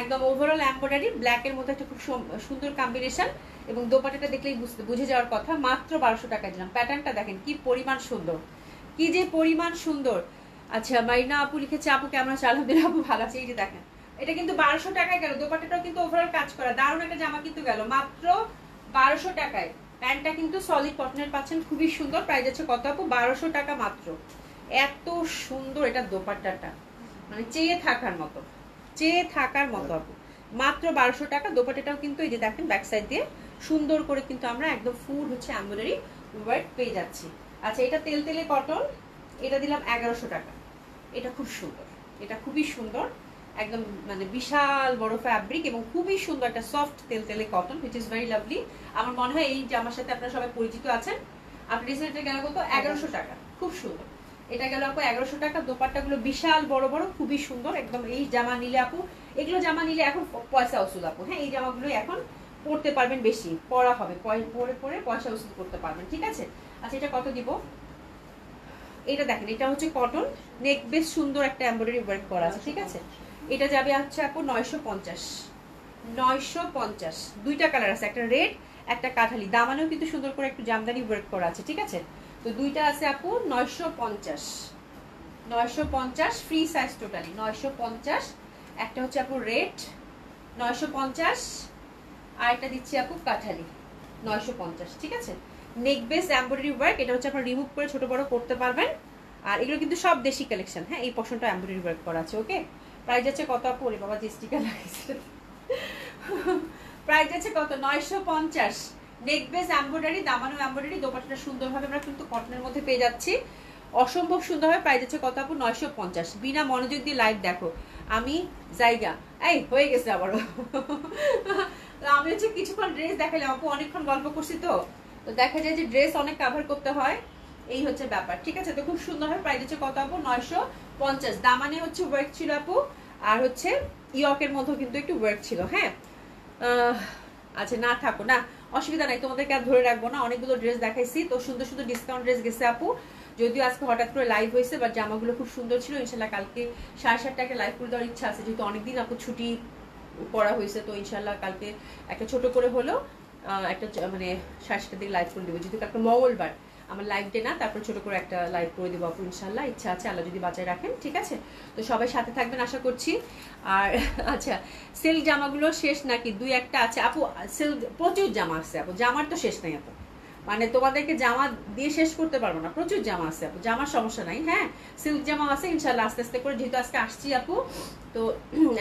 একদম ওভারঅল এমব্রয়ডারি। ব্ল্যাকের মধ্যে একটা খুব সুন্দর কম্বিনেশন, এবং দোপাট্টাটা দেখলেই বুঝে যাওয়ার কথা। মাত্র 1200 টাকা দিলাম। প্যাটার্নটা দেখেন কি পরিমাণ সুন্দর, কি যে পরিমাণ সুন্দর। আচ্ছা, মাইনা আপু লিখেছে, আপু কেমন আছে? আলহামদুলিল্লাহ আপু ভালো আছে। এই যে দেখেন, এটা কিন্তু 1200 টাকায় গেল। দোপাট্টাটাও কিন্তু ওভারঅল কাজ করা, দারুণ একটা জামা কিন্তু গেল মাত্র 1200 টাকায়। প্যান্টটা কিন্তু সলিড কটনের পাচ্ছেন, খুবই সুন্দর। প্রাইস আছে কত আপু? 1200 টাকা মাত্র। এত সুন্দর এটা দোপাট্টাটা, মানে চেয়ে থাকার মতো, চেয়ে থাকার মতো আপু। মাত্র 1200 টাকা। দোপাট্টাটাও কিন্তু এই যে দেখেন ব্যাক সাইড দিয়ে সুন্দর করে কিন্তু আমরা একদম ফুল হচ্ছে এমব্রয়ডারি ওয়ার্ক পেয়ে যাচ্ছি। আচ্ছা, এটা তেলতেলে কটন, এটা দিলাম 1100 টাকা। এটা খুব সুন্দর, এটা খুবই সুন্দর, একদম মানে বিশাল বড় ফ্যাব্রিক এবং খুবই সুন্দর একটা সফট তেলতেলে cotton, which is very lovely. আমার মনে হয় এই জামার সাথে আপনারা সবাই পরিচিত আছেন। আপনার রিসেন্টলি গেল কত? 1100 টাকা। খুব সুন্দর, এটা গেল আপু 1100 টাকা। দোপাট্টাগুলো বিশাল বড় বড়, খুবই সুন্দর একদম। এই জামা নিলে আপু, এগুলো জামা নিলে এখন পয়সা উসুল আপু। হ্যাঁ, এই জামাগুলো এখন পড়তে পারবেন, বেশি পরা হবে, পরে পরে পয়সা উসুল করতে পারবেন, ঠিক আছে। আচ্ছা, এটা কত দিব? এটা দেখেন, এটা হচ্ছে কটন, নেক বেশ সুন্দর একটা এমব্রয়ডারি ওয়ার্ক করা আছে, ঠিক আছে। এটা যাবে হচ্ছে আপু 950। 950, দুইটা কালার আছে, একটা রেড একটা কাঠালি। দামানেও কিন্তু সুন্দর করে একটু জামদানি ওয়ার্ক করা আছে, ঠিক আছে। তো দুইটা আছে আপু 950। 950 ফ্রি সাইজ টোটালি 950। একটা হচ্ছে আপু রেড 950, আর একটা দিচ্ছি আপু কাঠালি 950, ঠিক আছে। নেক বেস এমব্রয়ডারি ওয়ার্ক, এটা হচ্ছে আপনারা রিমুভ করে ছোট বড় করতে পারবেন। আর এগুলো কিন্তু সব দেশি কালেকশন। হ্যাঁ, এই পোর্শনটা এমব্রয়ডারি ওয়ার্ক করা আছে, ওকে। প্রাইস আছে কত আপু? ওরে বাবা, যে স্টিকার লাগাইছে। প্রাইস আছে কত? 950। নেক বেস এমব্রয়ডারি, দামানো এমব্রয়ডারি, দোপাট্টাটা সুন্দরভাবে আমরা কিন্তু কটনের মধ্যে পেয়ে যাচ্ছি, অসম্ভব সুন্দর হবে। প্রাইস আছে কত আপু? 950। বিনা মনোযোগ দিয়ে লাইভ দেখো, আমি জায়গা এই হয়ে গেছে আবারও। আমি হচ্ছে কিছুক্ষণ ড্রেস দেখালাম আপু, অনেকক্ষণ গল্প করছি, তো দেখা যায় যে ড্রেস অনেক কাভার করতে হয়, এই হচ্ছে ব্যাপার, ঠিক আছে। তো খুব সুন্দর হয়। প্রাইস হচ্ছে কত আপু? 950। দামানে হচ্ছে ওয়ার্ক ছিল আপু, আর হচ্ছে ইয়কের মধ্যেও কিন্তু একটু ওয়ার্ক ছিল। হ্যাঁ, আচ্ছা, না থাকো না, অসুবিধা নাই, তোমাদেরকে আর ধরে রাখবো না। অনেকগুলো ড্রেস দেখাইছি, তো সুন্দর সুন্দর ডিসকাউন্ট ড্রেস গেছে আপু। যদিও আজকে হঠাৎ করে লাইভ হয়েছে, বাট জামাগুলো খুব সুন্দর ছিল। ইনশাল্লাহ কালকে 7:30 একটা লাইভ করে দেওয়ার ইচ্ছা আছে, যেহেতু অনেকদিন আপু ছুটি পড়া হয়েছে। তো ইনশাল্লাহ কালকে একটা ছোট করে হলো একটা মানে 7:30 দিকে লাইভ করে দেবো, যেহেতু কালকে মঙ্গলবার, আমার লাইভ ডে না। তারপর ছোট করে একটা লাইভ করে দেবো আপু, ইনশাল্লাহ ইচ্ছা আছে, আল্লাহ যদি বাঁচায় রাখেন, ঠিক আছে। তো সবাই সাথে থাকবেন আশা করছি। আর আচ্ছা, সিল্ক জামাগুলো শেষ নাকি? দুই একটা আছে আপু, সিল্ক প্রচুর জামা আছে আপু, জামার তো শেষ নাই আপু, মানে তোমাদেরকে জামা দিয়ে শেষ করতে পারবো না, প্রচুর জামা আছে আপু, জামার সমস্যা নাই। হ্যাঁ, সিল্ক জামা আছে ইনশাল্লাহ আস্তে আস্তে করে, যেহেতু আজকে আসছি আপু, তো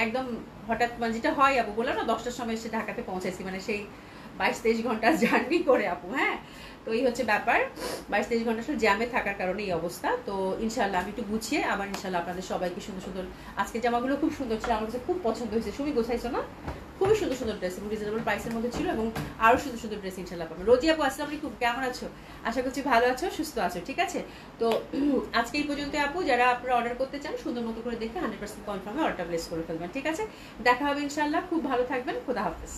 একদম হঠাৎ মানে যেটা হয় আপু, বললাম না 10টার সময় এসে ঢাকাতে পৌঁছাইছি, মানে সেই 22-23 ঘন্টা জার্নি করে আপু। হ্যাঁ, তো এই হচ্ছে ব্যাপার, 22-23 ঘন্টা আসলে জ্যামে থাকার কারণে এই অবস্থা। তো ইনশাল্লাহ আমি একটু গুছিয়ে আবার ইনশাল্লাহ আপনাদের সবাইকে সুন্দর সুন্দর, আজকে জামাগুলো খুব সুন্দর ছিল, আমার কাছে খুব পছন্দ হয়েছে। তুমি গোছাইছো না? খুবই সুন্দর সুন্দর ড্রেস এবং রিজনেবল প্রাইসের মধ্যে ছিল, এবং আরো সুন্দর সুন্দর ড্রেস ইনশাল্লাহ পাবেন। রোজি আপু, আসসালামু আলাইকুম, কেমন আছো? আশা করছি ভালো আছো, সুস্থ আছো, ঠিক আছে। তো আজকে এই পর্যন্ত আপু, যারা আপনারা অর্ডার করতে চান সুন্দর মতো করে দেখে 100% কনফার্মে অর্ডার প্লেস করে ফেলবেন, ঠিক আছে। দেখা হবে ইনশাল্লাহ, খুব ভালো থাকবেন, খোদা হাফেজ।